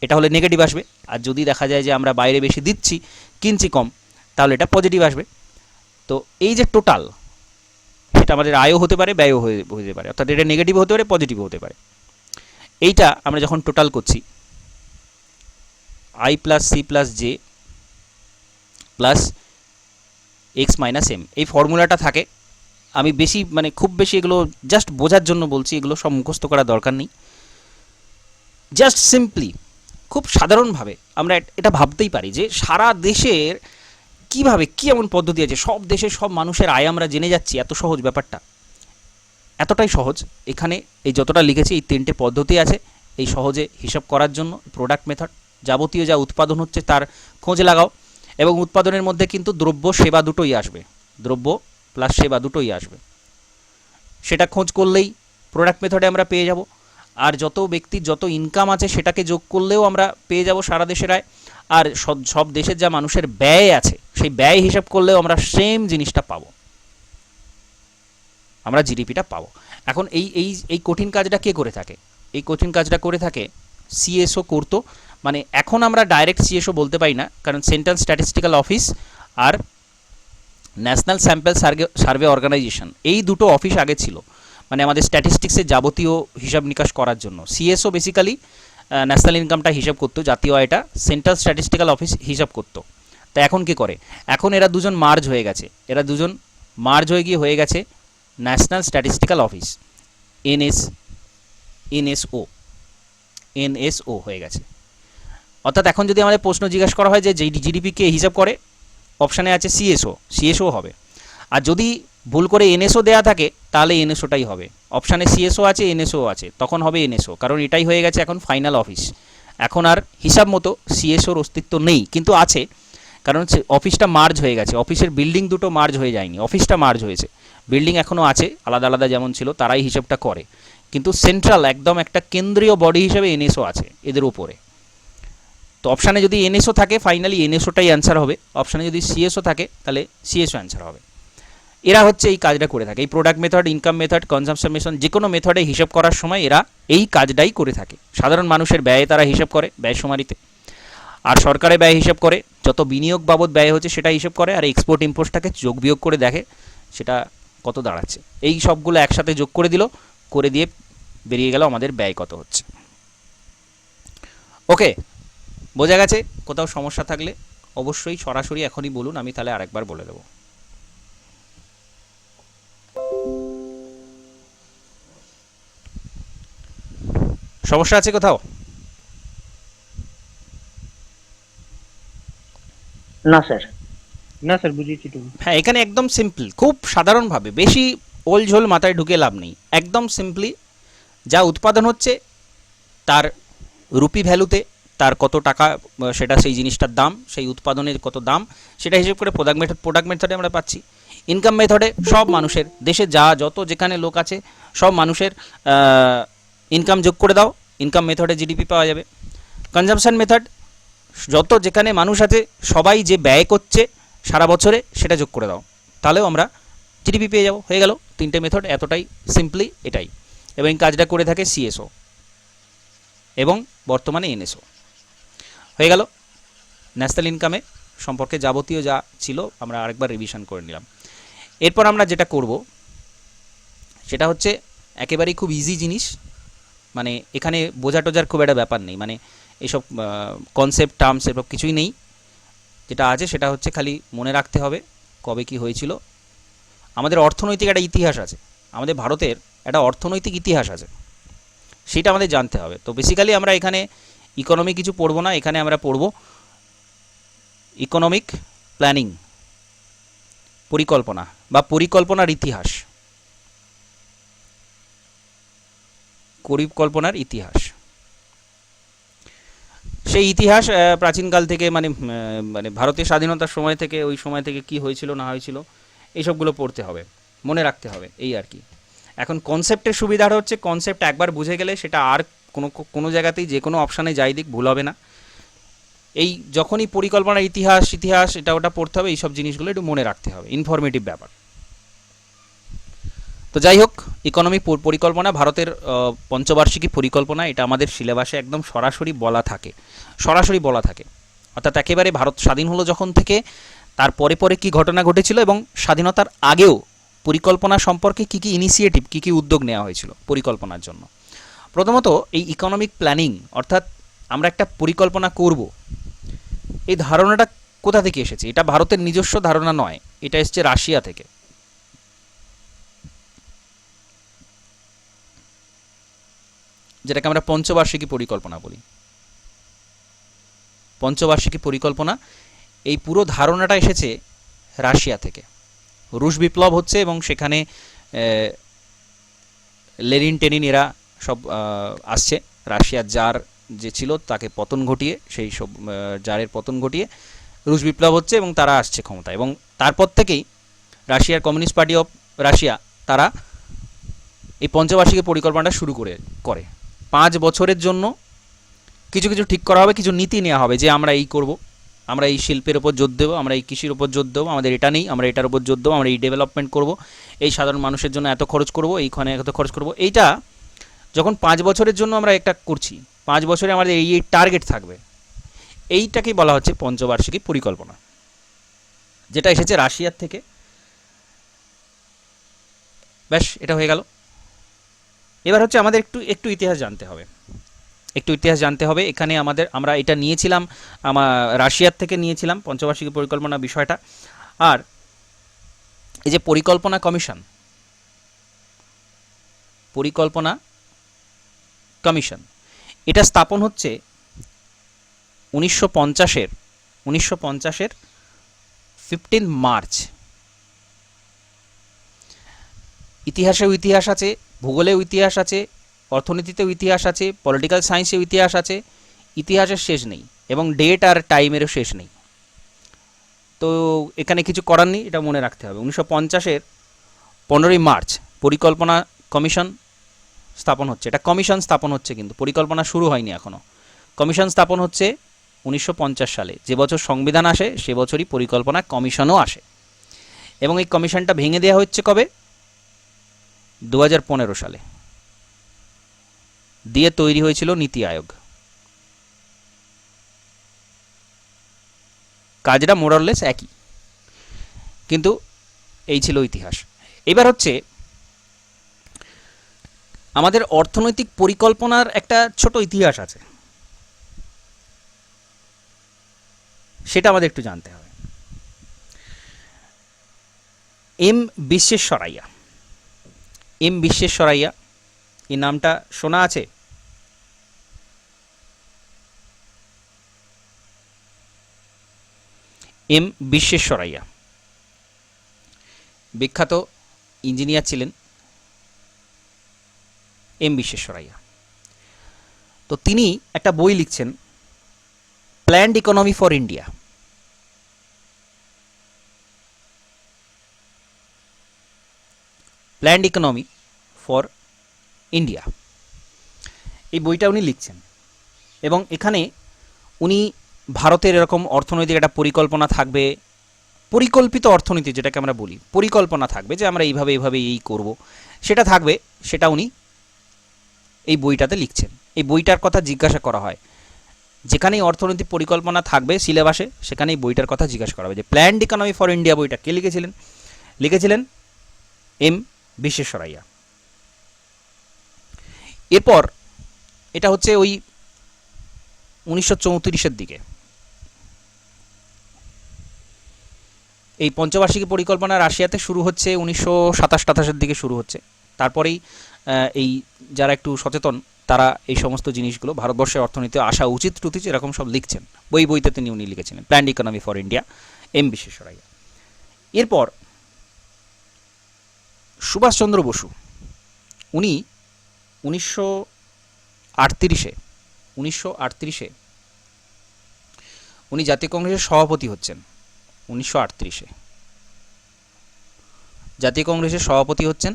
এটা হলে নেগেটিভ আসবে। আর যদি দেখা যায় যে আমরা বাইরে বেশি দিচ্ছি কিনছি কম, তাহলে এটা পজিটিভ আসবে। তো এই যে টোটাল, সেটা আমাদের আয়ও হতে পারে, ব্যয়ও হতে পারে, অর্থাৎ এটা নেগেটিভ হতে পারে, পজিটিভ হতে পারে। এইটা আমরা যখন টোটাল করছি, I plus C plus J plus X minus M, এই ফর্মুলাটা থাকে। আমি বেশি মানে খুব বেশি এগুলো জাস্ট বোঝার জন্য বলছি, এগুলো সব মুখস্থ করার দরকার নেই। জাস্ট সিম্পলি খুব সাধারণভাবে আমরা এটা ভাবতেই পারি যে সারা দেশের কীভাবে কী এমন পদ্ধতি আছে, সব দেশের সব মানুষের আয় আমরা জেনে যাচ্ছি, এত সহজ ব্যাপারটা, এতটাই সহজ। এখানে এই যতটা লিখেছি এই 3টে পদ্ধতি আছে এই সহজে হিসাব করার জন্য। প্রোডাক্ট মেথড, যাবতীয় যা উৎপাদন হচ্ছে তার খোঁজ লাগাও, এবং উৎপাদনের মধ্যে কিন্তু দ্রব্য সেবা দুটোই আসবে, দ্রব্য প্লাস সেবা দুটোই আসবে, সেটা খোঁজ করলেই প্রোডাক্ট মেথডে আমরা পেয়ে যাব। আর যত ব্যক্তির যত ইনকাম আছে সেটাকে যোগ করলেও আমরা পেয়ে যাব সারা দেশের আয়। আর সব দেশের যা মানুষের ব্যয় আছে সেই ব্যয় হিসাব করলেও আমরা সেম জিনিসটা পাবো, আমরা জিডিপিটা পাবো। এখন এই কঠিন কাজটা কে করে থাকে? এই কঠিন কাজটা করে থাকে সিএসও করতো, মানে এখন আমরা ডাইরেক্ট সিএসও বলতে পারি না, কারণ সেন্ট্রাল স্ট্যাটিস্টিক্যাল অফিস আর ন্যাশনাল স্যাম্পল সার্ভে অর্গানাইজেশন, এই দুটো অফিস আগে ছিল। মানে আমাদের স্ট্যাটিস্টিক্সের যাবতীয় হিসাব নিকাশ করার জন্য। সিএসও বেসিক্যালি ন্যাশনাল ইনকামটা হিসাব করতো, জাতীয় আয়টা সেন্ট্রাল স্ট্যাটিস্টিক্যাল অফিস হিসাব করতো। তা এখন কি করে, এখন এরা দুজন মার্জ হয়ে গেছে, এরা দুজন মার্জ হয়ে গিয়ে হয়ে গেছে ন্যাশনাল স্ট্যাটিস্টিক্যাল অফিস, এনএসও হয়ে গেছে। অর্থাৎ এখন যদি আমাদের প্রশ্ন জিজ্ঞাসা করা হয় যে জিডিপি কে হিসাব করে, অপশানে আছে সিএসও হবে। আর যদি ভুল করে এনএসও দেয়া থাকে তাহলে এনএসওটাই হবে। অপশানে সিএসও আছে, এনএসও আছে, তখন হবে এনএসও, কারণ এটাই হয়ে গেছে এখন ফাইনাল অফিস। এখন আর হিসাব মতো সিএসওর অস্তিত্ব নেই, কিন্তু আছে, কারণ অফিসটা মার্জ হয়ে গেছে, অফিসের বিল্ডিং দুটো মার্জ হয়ে যায়নি, অফিসটা মার্জ হয়েছে। বিল্ডিং এখনও আছে আলাদা আলাদা যেমন ছিল, তারাই হিসাবটা করে, কিন্তু সেন্ট্রাল একদম একটা কেন্দ্রীয় বডি হিসেবে এনএসও আছে এদের উপরে। তো অপশানে যদি এনএসও থাকে ফাইনালি এনএসওটাই অ্যান্সার হবে, অপশানে যদি সিএসও থাকে তাহলে সিএসও অ্যান্সার হবে। এরা হচ্ছে এই কাজটা করে থাকে, এই product method, income method, consumption method, যে কোনো মেথডে হিসাব করার সময় এরা এই কাজটাই করে থাকে। সাধারণ মানুষের ব্যয় তারা হিসাব করে ব্যয় সুমারিতে, আর সরকারের ব্যয় হিসাব করে, যত বিনিয়োগ বাবদ ব্যয় হচ্ছে সেটা হিসাব করে, আর এক্সপোর্ট ইম্পোর্টটাকে যোগ বিয়োগ করে দেখে সেটা কত দাঁড়াচ্ছে। এই সবগুলো একসাথে যোগ করে দিল, করে দিয়ে বেরিয়ে গেল আমাদের ব্যয় কত হচ্ছে। ওকে, বোঝা গেছে? কোথাও সমস্যা থাকলে অবশ্যই সরাসরি এখনই বলুন, আমি তাহলে আরেকবার বলে দেবো। সমস্যা আছে কোথাও? না স্যার, না স্যার, বুঝিয়েছি তুমি। হ্যাঁ, এখানে একদম সিম্পল, খুব সাধারণভাবে, বেশি ওলঝোল মাথায় ঢুকে লাভ নেই, একদম সিম্পলি যা উৎপাদন হচ্ছে তার রুপি ভ্যালুতে তার কত টাকা, সেটা সেই জিনিসটার দাম, সেই উৎপাদনের কত দাম, সেটা হিসেব করে প্রোডাক্ট মেথডে আমরা পাচ্ছি। ইনকাম মেথডে সব মানুষের, দেশে যত যেখানে লোক আছে সব মানুষের ইনকাম যোগ করে দাও, ইনকাম মেথডে জিডিপি পাওয়া যাবে। কনজাম্পশন মেথড, যত যেখানে মানুষ আছে সবাই যে ব্যয় করছে সারা বছরে সেটা যোগ করে দাও, তাহলেও আমরা জিডিপি পেয়ে যাব। হয়ে গেল তিনটে মেথড, এতটাই সিম্পলি এটাই। এবং কাজটা করে থাকে সিএসও এবং বর্তমানে এনএসও। হয়ে গেল ন্যাশনাল ইনকামে সম্পর্কে যাবতীয় যা ছিল আমরা আরেকবার রিভিশন করে নিলাম। এরপর আমরা যেটা করব সেটা হচ্ছে একেবারেই খুব ইজি জিনিস, মানে এখানে বোঝা টোজার খুব একটা ব্যাপার নেই, মানে এইসব কনসেপ্ট টার্মস এসব কিছুই নেই। যেটা আছে সেটা হচ্ছে খালি মনে রাখতে হবে কবে কি হয়েছিল। আমাদের অর্থনৈতিক একটা ইতিহাস আছে, আমাদের ভারতের একটা অর্থনৈতিক ইতিহাস আছে, সেটা আমাদের জানতে হবে। তো বেসিক্যালি আমরা এখানে ইকোনমি কিছু পড়বো না, এখানে আমরা পড়ব ইকোনমিক প্ল্যানিং, পরিকল্পনা বা পরিকল্পনার ইতিহাস, পরিকল্পনার ইতিহাস। সেই ইতিহাস প্রাচীনকাল থেকে, মানে ভারতের স্বাধীনতার সময় থেকে, ওই সময় থেকে কি হয়েছিল না হয়েছিল এইসবগুলো পড়তে হবে, মনে রাখতে হবে, এই আর কি। এখন কনসেপ্টের সুবিধাটা হচ্ছে কনসেপ্ট একবার বুঝে গেলে সেটা আর কোনো জায়গাতেই যে কোনো অপশানে যাই দিক ভুল হবে না। এই যখনই পরিকল্পনার ইতিহাস এটা ওটা পড়তে হবে, এইসব জিনিসগুলো একটু মনে রাখতে হবে, ইনফরমেটিভ ব্যাপার। তো যাই হোক, ইকোনমি পরিকল্পনা, ভারতের পঞ্চবার্ষিকী পরিকল্পনা, এটা আমাদের সিলেবাসে একদম সরাসরি বলা থাকে। অর্থাৎ একেবারে ভারত স্বাধীন হলো যখন থেকে তার পরে কী ঘটনা ঘটেছিল এবং স্বাধীনতার আগেও পরিকল্পনা সম্পর্কে কী ইনিশিয়েটিভ, কী উদ্যোগ নেওয়া হয়েছিল পরিকল্পনার জন্য। প্রথমত এই ইকোনমিক প্ল্যানিং, অর্থাৎ আমরা একটা পরিকল্পনা করব, এই ধারণাটা কোথা থেকে এসেছে? এটা ভারতের নিজস্ব ধারণা নয়, এটা এসছে রাশিয়া থেকে। যেটাকে আমরা পঞ্চবার্ষিকী পরিকল্পনা বলি। পঞ্চবার্ষিকী পরিকল্পনা, এই পুরো ধারণাটা এসেছে রাশিয়া থেকে। রুশ বিপ্লব হচ্ছে এবং সেখানে লেনিন এরা সব আসছে, রাশিয়ার জার যে ছিল তাকে পতন ঘটিয়ে, সেই সব জারের পতন ঘটিয়ে রুশ বিপ্লব হচ্ছে এবং তারা আসছে ক্ষমতায়। এবং তারপর থেকেই রাশিয়ার কমিউনিস্ট পার্টি অফ রাশিয়া তারা এই পঞ্চবার্ষিকী পরিকল্পনাটা শুরু করে 5 বছরের জন্য কিছু ঠিক করা হবে, কিছু নীতি নেওয়া হবে যে আমরা এই করব, আমরা এই শিল্পের উপর জোর দেবো, আমরা এই কৃষির উপর জোর দেবো, আমাদের এটা নেই আমরা এটার উপর জোর দেবো, আমরা এই ডেভেলপমেন্ট করব, এই সাধারণ মানুষের জন্য এত খরচ করব, এইখানে এত খরচ করব। এইটা যখন 5 বছরের জন্য আমরা একটা করছি, 5 বছরে আমাদের এই টার্গেট থাকবে, এইটাকেই বলা হচ্ছে পঞ্চবার্ষিকী পরিকল্পনা, যেটা এসেছে রাশিয়ার থেকে। ব্যাস, এটা হয়ে গেল। এবার হচ্ছে আমাদের একটু একটু ইতিহাস জানতে হবে, একটু ইতিহাস জানতে হবে। এখানে আমরা এটা নিয়েছিলাম রাশিয়ার থেকে নিয়েছিলাম পঞ্চবার্ষিকী পরিকল্পনা বিষয়টা। আর এই যে পরিকল্পনা কমিশন এটা স্থাপন হচ্ছে 1950-এর 15 মার্চ। ইতিহাসেও ইতিহাস আছে, ভূগোলেও ইতিহাস আছে, অর্থনীতিতেও ইতিহাস আছে, পলিটিক্যাল সায়েন্সেও ইতিহাস আছে, ইতিহাসের শেষ নেই এবং ডেট আর টাইমেরও শেষ নেই। তো এখানে কিছু করার নেই, এটা মনে রাখতে হবে। 1950-এর 15 মার্চ পরিকল্পনা কমিশন স্থাপন হচ্ছে। এটা কমিশন স্থাপন হচ্ছে, কিন্তু পরিকল্পনা শুরু হয়নি এখনও। কমিশন স্থাপন হচ্ছে 1950 সালে। যে বছর সংবিধান আসে সে বছরই পরিকল্পনা কমিশনও আসে। এবং এই কমিশনটা ভেঙে দেওয়া হচ্ছে কবে? 2015 সালে দিয়ে তৈরি হয়েছিল নীতি আয়োগ। কাজটা মোরাললেস একই, কিন্তু এই ছিল ইতিহাস। এবার হচ্ছে আমাদের অর্থনৈতিক পরিকল্পনার একটা ছোট ইতিহাস আছে, সেটা আমাদের একটু জানতে হবে। এম বিশ্বেশ্বরাইয়া এই নামটা শোনা আছে? এম বিশ্বেশ্বরাইয়া বিখ্যাত ইঞ্জিনিয়ার ছিলেন এম বিশ্বেশ্বরাইয়া। তো তিনি একটা বই লিখছেন, planned economy for India. Planned economy for India, এই বইটা উনি লিখছেন। এবং এখানে উনি ভারতের এরকম অর্থনৈতিক একটা পরিকল্পনা থাকবে, পরিকল্পিত অর্থনীতি যেটাকে আমরা বলি, পরিকল্পনা থাকবে যে আমরা এইভাবে এইভাবে এই করব, সেটা থাকবে, সেটা উনি এই বইটাতে লিখছেন। এই বইটার কথা জিজ্ঞাসা করা হয়, যেখানেই অর্থনৈতিক পরিকল্পনা থাকবে সিলেবাসে, সেখানেই বইটার কথা জিজ্ঞাসা করা হবে যে প্ল্যান্ড ইকোনমি ফর ইন্ডিয়া বইটা কে লিখেছিলেন এম বিশ্বেশ্বরাইয়া। এরপর এটা হচ্ছে ওই 1934-এর দিকে এই পঞ্চবার্ষিকী পরিকল্পনা রাশিয়াতে শুরু হচ্ছে, 1927-28-এর দিকে শুরু হচ্ছে। তারপরেই এই যারা একটু সচেতন তারা এই সমস্ত জিনিসগুলো ভারতবর্ষের অর্থনীতি আসা উচিত টুচিত এরকম সব লিখছেন। বইতে উনি লিখেছিলেন planned economy for India, M বিশ্বেশ্বরাইয়া। এরপর সুভাষচন্দ্র বসু, উনি 1938-এ উনি জাতীয় কংগ্রেসের সভাপতি হচ্ছেন। 1938-এ জাতীয় কংগ্রেসের সভাপতি হচ্ছেন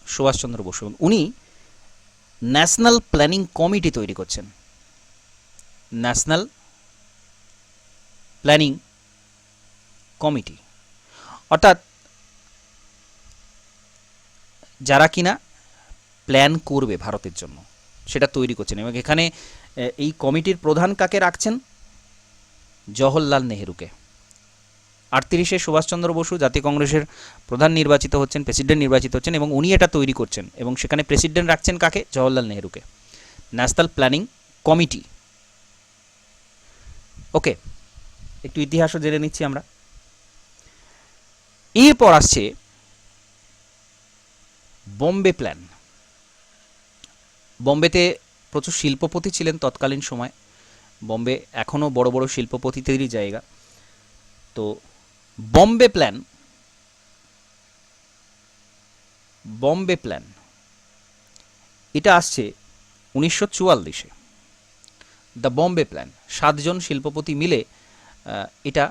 সুভাষচন্দ্র বসু। উনি ন্যাশনাল প্ল্যানিং কমিটি তৈরি করছেন। ন্যাশনাল প্ল্যানিং কমিটি অর্থাৎ যারা কিনা প্ল্যান করবে ভারতের জন্য সেটা তৈরি করছেন। এবং এখানে এই কমিটির প্রধান কাকে রাখছেন? জওহরলাল নেহেরুকে। 38-এ সুভাষচন্দ্র বসু জাতীয় কংগ্রেসের প্রধান নির্বাচিত হচ্ছেন, প্রেসিডেন্ট নির্বাচিত হচ্ছেন, এবং উনি এটা তৈরি করছেন এবং সেখানে প্রেসিডেন্ট রাখছেন কাকে? জওহরলাল নেহেরুকে। National planning committee. ওকে, একটু ইতিহাসও জেনে নিচ্ছি আমরা। এরপর আসছে বোম্বে প্ল্যান। বোম্বেতে প্রচুর শিল্পপতি ছিলেন তৎকালীন সময়। বোম্বে এখনও বড় বড় শিল্পপতিদেরই জায়গা। তো বোম্বে প্ল্যান এটা আসছে 1944-এ। দ্য বোম্বে প্ল্যান 7 জন শিল্পপতি মিলে এটা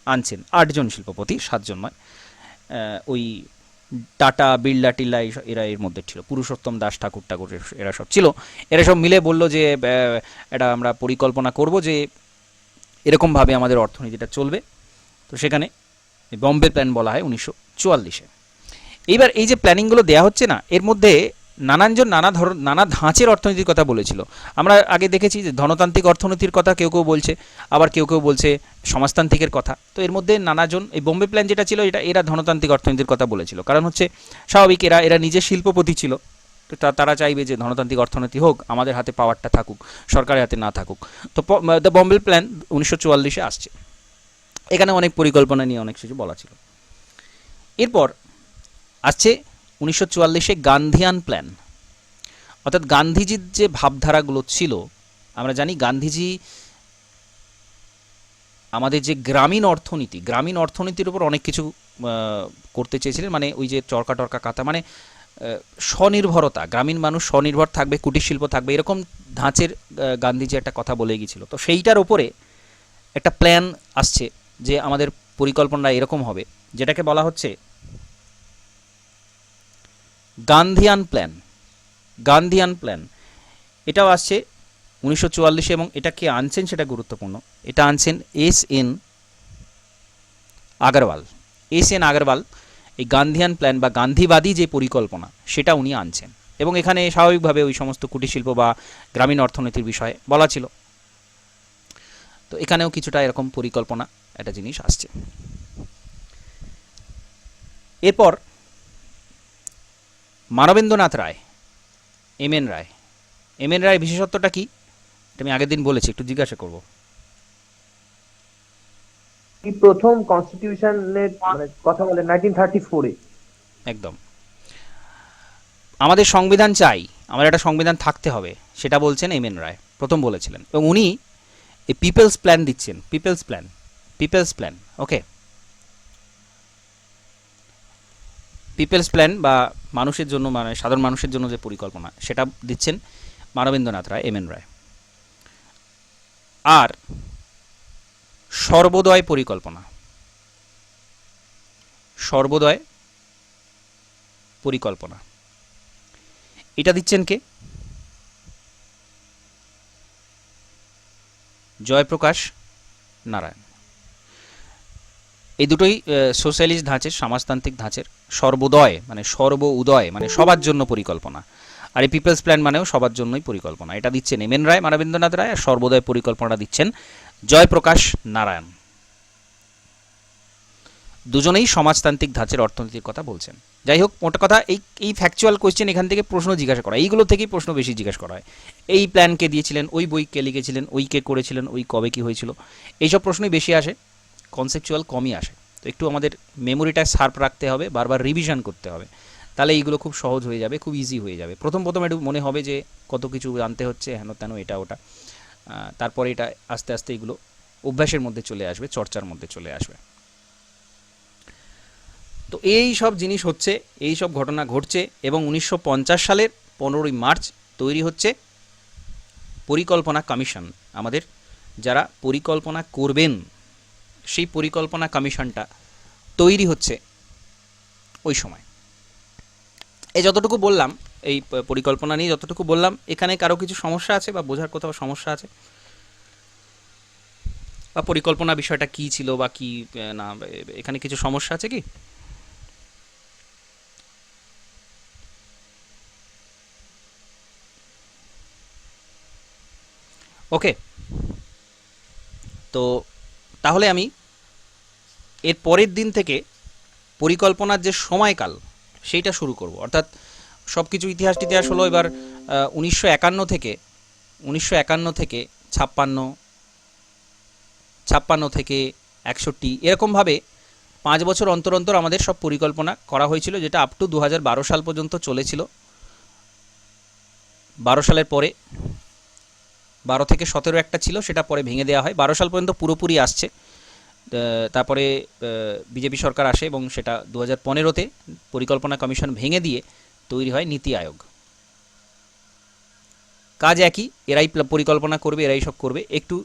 আনছেন। 8 জন শিল্পপতি, 7 জন নয়। ওই টাটা, বিড়লা টিল্লা এরা এর মধ্যে ছিল, পুরুষোত্তম দাস ঠাকুর এরা সব ছিল। এরা সব মিলে বলল যে এটা আমরা পরিকল্পনা করব যে এরকমভাবে আমাদের অর্থনীতিটা চলবে। তো সেখানে বোম্বে প্ল্যান বলা হয় 1944-এ। এইবার এই যে প্ল্যানিংগুলো দেওয়া হচ্ছে না, এর মধ্যে নানানজন নানা ধাঁচের অর্থনীতির কথা বলেছিল। আমরা আগে দেখেছি যে ধনতান্ত্রিক অর্থনীতির কথা কেউ কেউ বলছে, আবার কেউ কেউ বলছে সমাজতান্ত্রিকের কথা। তো এর মধ্যে নানাজন, এই বোম্বে প্ল্যান যেটা ছিল এরা ধনতান্ত্রিক অর্থনীতির কথা বলেছিল। কারণ হচ্ছে স্বাভাবিক, এরা নিজে শিল্পপতি ছিল, তো তারা চাইবে যে ধনতান্ত্রিক অর্থনীতি হোক, আমাদের হাতে পাওয়ারটা থাকুক, সরকারের হাতে না থাকুক। তো দ্য বম্বেল প্ল্যান 1944-এ আসছে। এখানে অনেক পরিকল্পনা নিয়ে অনেক কিছু বলা ছিল। এরপর আসছে 1944-এ গান্ধিয়ান প্ল্যান, অর্থাৎ গান্ধীজির যে ভাবধারাগুলো ছিল, আমরা জানি গান্ধীজি আমাদের যে গ্রামীণ অর্থনীতির উপর অনেক কিছু করতে চেয়েছিলেন, মানে ওই যে চরকা টরকা কাতা, মানে স্বনির্ভরতা, গ্রামীণ মানুষ স্বনির্ভর থাকবে, কুটির শিল্প থাকবে, এরকম ধাঁচের গান্ধীজি একটা কথা বলে গিয়েছিল। তো সেইটার ওপরে একটা প্ল্যান আসছে যে আমাদের পরিকল্পনা এরকম হবে, যেটাকে বলা হচ্ছে গান্ধিয়ান প্ল্যান। এটাও আসছে 1944-এ, এবং এটা কে আনছেন সেটা গুরুত্বপূর্ণ। এটা আনছেন এস.এন. আগরওয়াল। এই গান্ধিয়ান প্ল্যান বা গান্ধীবাদী যে পরিকল্পনা সেটা উনি আনছেন, এবং এখানে স্বাভাবিকভাবে ওই সমস্ত কুটির শিল্প বা গ্রামীণ অর্থনীতির বিষয়ে বলা ছিল। তো এখানেও কিছুটা এরকম পরিকল্পনা একটা জিনিস আসছে। এরপর মানবেন্দ্রনাথ রায়, এম এন রায় বিশেষত্বটা কি এটা আমি আগের দিন বলেছি, একটু জিজ্ঞাসা করব। কি প্রথম কনস্টিটিউশনের মানে কথা বলে 1934-এ। একদম, আমাদের সংবিধান চাই, আমাদের একটা সংবিধান থাকতে হবে, সেটা বলছেন এম এন রায়, প্রথম বলেছিলেন। এবং উনি এই পিপলস প্ল্যান দিচ্ছেন, people's plan okay, people's plan বা মানুষের জন্য, মানে সাধারণ মানুষের জন্য যে পরিকল্পনা সেটা দিচ্ছেন মানবেন্দ্রনাথ রায়, এম এন রায়। আর সর্বোদয় পরিকল্পনা এটা দিচ্ছেন কে? জয়প্রকাশ নারায়ণ। এই দুটোই সোশ্যালিস্ট ধাঁচের, সমাজতান্ত্রিক ধাঁচের। সর্বোদয় মানে উদয় মানে সবার জন্য পরিকল্পনা, আর এই পিপলস প্ল্যান মানেও সবার জন্যই পরিকল্পনা। এটা দিচ্ছেন এম এন রায়, মানবেন্দ্রনাথ রায়, আর সর্বোদয় পরিকল্পনাটা দিচ্ছেন জয়প্রকাশ নারায়ণ। দুজনেই সমাজতান্ত্রিক ধাঁচের অর্থনীতির কথা বলছেন। যাই হোক, মোটা কথা এই ফ্যাকচুয়াল কোয়েশ্চেন এখান থেকে প্রশ্ন জিজ্ঞাসা করা, এইগুলো থেকেই প্রশ্ন বেশি জিজ্ঞাসা করা হয়। এই প্ল্যান কে দিয়েছিলেন, ওই বই কে লিখেছিলেন, ওই কে করেছিলেন, ওই কবে কি হয়েছিল, এইসব প্রশ্নই বেশি আসে, কনসেপচুয়াল কমই আসে। তো একটু আমাদের মেমোরিটা শার্প রাখতে হবে, বারবার রিভিশন করতে হবে, তাহলে এইগুলো খুব সহজ হয়ে যাবে, খুব ইজি হয়ে যাবে। প্রথম একটু মনে হবে যে কত কিছু জানতে হচ্ছে, হেন তেন এটা ওটা, তারপরে এটা আস্তে আস্তে এগুলো অভ্যাসের মধ্যে চলে আসবে, চর্চার মধ্যে চলে আসবে। তো এই সব জিনিস হচ্ছে, এই সব ঘটনা ঘটছে, এবং 1950 সালের 15ই মার্চ তৈরি হচ্ছে পরিকল্পনা কমিশন। আমাদের যারা পরিকল্পনা করবেন সেই পরিকল্পনা কমিশনটা তৈরি হচ্ছে ওই সময়। এই যতটুকু বললাম, এই পরিকল্পনা নিয়ে যতটুকু বললাম, এখানে কারো কিছু সমস্যা আছে বা বোঝার কোথাও সমস্যা আছে, বা পরিকল্পনা বিষয়টা কি ছিল বা কি না, এখানে কিছু সমস্যা আছে কি? ওকে, তো তাহলে আমি এর পরের দিন থেকে পরিকল্পনার যে সময়কাল সেইটা শুরু করব। অর্থাৎ সব কিছু ইতিহাস হলো এবার 1951 থেকে 56 থেকে 61, এরকমভাবে 5 বছর অন্তর অন্তর আমাদের সব পরিকল্পনা করা হয়েছিল, যেটা আপ টু 2012 সাল পর্যন্ত চলেছিল। 12 সালের পরে 12 থেকে 17 একটা ছিল, সেটা পরে ভেঙে দেওয়া হয়। 12 সাল পর্যন্ত পুরোপুরি আসছে, তারপরে বিজেপি সরকার আসে এবং সেটা 2015-তে পরিকল্পনা কমিশন ভেঙে দিয়ে তৈরি হয় নীতি আয়োগ। কাজ একই, এরাই পরিকল্পনা করবে, এরাই সব করবে, একটু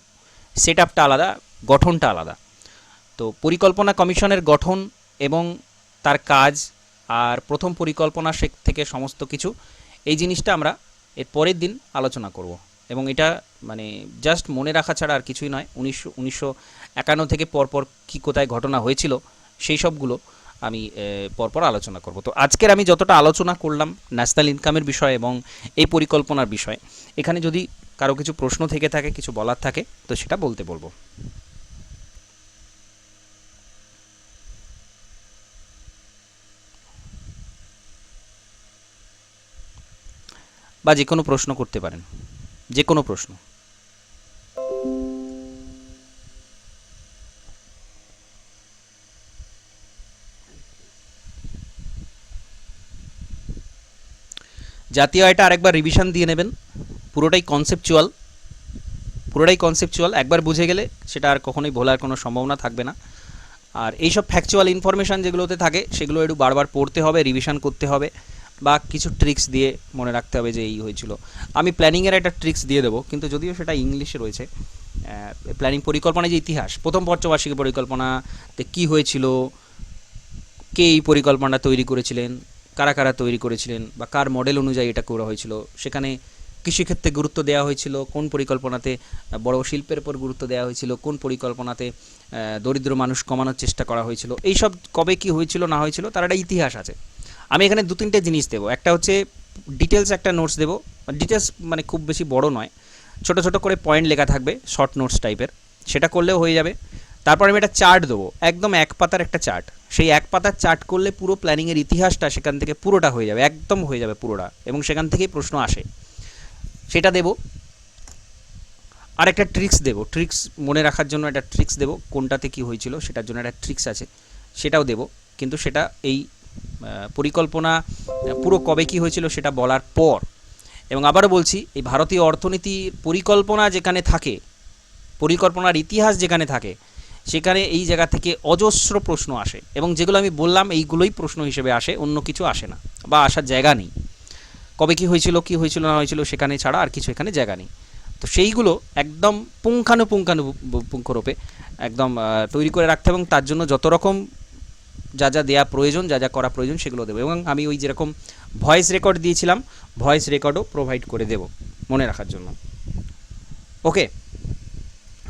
সেট আপটা আলাদা, গঠনটা আলাদা। তো পরিকল্পনা কমিশনের গঠন এবং তার কাজ আর প্রথম পরিকল্পনা থেকে সমস্ত কিছু, এই জিনিসটা আমরা এর পরের দিন আলোচনা করব। এবং এটা মানে জাস্ট মনে রাখা ছাড়া আর কিছুই নয়। 1951 থেকে পরপর কী কোথায় ঘটনা হয়েছিল সেই সবগুলো আমি পরপর আলোচনা করব। তো আজকের আমি যতটা আলোচনা করলাম ন্যাশনাল ইনকামের বিষয় এবং এই পরিকল্পনার বিষয়, এখানে যদি কারো কিছু প্রশ্ন থেকে থাকে, কিছু বলার থাকে, তো সেটা বলবো। বা যে কোনো প্রশ্ন করতে পারেন, যে কোনো প্রশ্ন। জাতীয় আয়টা আরেকবার রিভিশন দিয়ে নেবেন, পুরোটাই কনসেপচুয়াল, একবার বুঝে গেলে সেটা আর কখনোই ভোলার কোনো সম্ভাবনা থাকবে না। আর এইসব ফ্যাকচুয়াল ইনফরমেশান যেগুলোতে থাকে সেগুলো একটু বারবার পড়তে হবে, রিভিশন করতে হবে, বা কিছু ট্রিক্স দিয়ে মনে রাখতে হবে যে এই হয়েছিল। আমি প্ল্যানিংয়ের একটা ট্রিক্স দিয়ে দেবো, কিন্তু যদিও সেটা ইংলিশে রয়েছে। প্ল্যানিং পরিকল্পনা যে ইতিহাস, প্রথম পঞ্চবার্ষিকী পরিকল্পনাতে কী হয়েছিল, কে এই পরিকল্পনা তৈরি করেছিলেন, কারা কারা তৈরি করেছিলেন, বা কার মডেল অনুযায়ী এটা করা হয়েছিল, সেখানে কৃষিক্ষেত্রে গুরুত্ব দেওয়া হয়েছিল, কোন পরিকল্পনাতে বড় শিল্পের উপর গুরুত্ব দেওয়া হয়েছিল, কোন পরিকল্পনাতে দরিদ্র মানুষ কমানোর চেষ্টা করা হয়েছিল, এইসব কবে কি হয়েছিল না হয়েছিল তার একটা ইতিহাস আছে। আমি এখানে 2-3টে জিনিস দেবো। একটা হচ্ছে ডিটেলস একটা নোটস দেবো, ডিটেলস মানে খুব বেশি বড় নয়, ছোট ছোট করে পয়েন্ট লেখা থাকবে, শর্ট নোটস টাইপের, সেটা করলেও হয়ে যাবে। তারপর আমি একটা চার্ট দেবো, একদম 1 পাতার একটা চার্ট। সেই 1 পাতার চার্ট করলে পুরো প্ল্যানিংয়ের ইতিহাসটা সেখান থেকে পুরোটা হয়ে যাবে, একদম হয়ে যাবে পুরোটা, এবং সেখান থেকেই প্রশ্ন আসে, সেটা দেবো। আর একটা ট্রিক্স দেবো, ট্রিক্স মনে রাখার জন্য একটা ট্রিক্স দেবো, কোনটাতে কি হয়েছিল সেটার জন্য একটা ট্রিক্স আছে, সেটাও দেবো। কিন্তু সেটা এই পরিকল্পনা পুরো কবে কি হয়েছিল সেটা বলার পর। এবং আবারও বলছি, এই ভারতীয় অর্থনীতির পরিকল্পনা যেখানে থাকে, পরিকল্পনার ইতিহাস যেখানে থাকে, সেখানে এই জায়গা থেকে অজস্র প্রশ্ন আসে, এবং যেগুলো আমি বললাম এইগুলোই প্রশ্ন হিসেবে আসে, অন্য কিছু আসে না, বা আসার জায়গা নেই। কবে কি হয়েছিল না হয়েছিল সেখানে ছাড়া আর কিছু এখানে জায়গা নেই। তো সেইগুলো একদম পুঙ্খানুপুঙ্খরূপে একদম তৈরি করে রাখতে, এবং তার জন্য যত রকম যা যা দেওয়া প্রয়োজন, যা যা করা প্রয়োজন সেগুলো দেবো। এবং আমি ওই যেরকম ভয়েস রেকর্ড দিয়েছিলাম, ভয়েস রেকর্ডও প্রোভাইড করে দেব মনে রাখার জন্য। ওকে,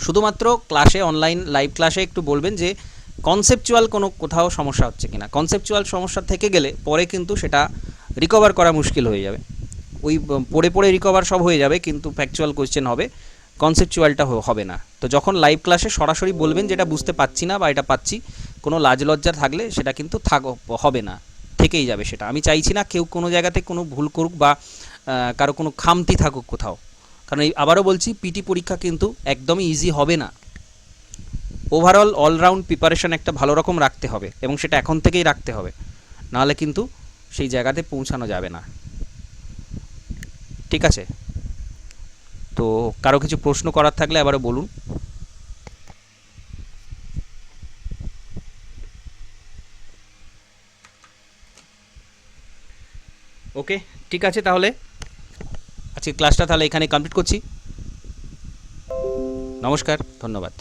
শুধুমাত্র ক্লাসে, অনলাইন লাইভ ক্লাসে একটু বলবেন যে কনসেপচুয়াল কোনো কোথাও সমস্যা হচ্ছে কিনা। কনসেপচুয়াল সমস্যা থেকে গেলে পরে কিন্তু সেটা রিকভার করা মুশকিল হয়ে যাবে। ওই পড়ে পড়ে রিকভার সব হয়ে যাবে, কিন্তু ফ্যাকচুয়াল কোয়েশ্চেন হবে, কনসেপচুয়ালটা হবে না। তো যখন লাইভ ক্লাসে সরাসরি বলবেন যেটা বুঝতে পারছি না বা এটা পাচ্ছি, কোনো লাজ লজ্জা থাকলে সেটা কিন্তু হবে না, থেকেই যাবে সেটা। আমি চাইছি না কেউ কোনো জায়গাতে কোনো ভুল করুক বা কারো কোনো খামতি থাকুক কোথাও। কারণ এই আবারও বলছি, পিটি পরীক্ষা কিন্তু একদমই ইজি হবে না। ওভারঅল অলরাউন্ড প্রিপারেশন একটা ভালো রকম রাখতে হবে, এবং সেটা এখন থেকেই রাখতে হবে, নাহলে কিন্তু সেই জায়গাতে পৌঁছানো যাবে না। ঠিক আছে, তো কারো কিছু প্রশ্ন করার থাকলে আবারও বলুন। ওকে, ঠিক আছে, তাহলে আজকে ক্লাসটা তাহলে এখানে কমপ্লিট করছি। নমস্কার, ধন্যবাদ।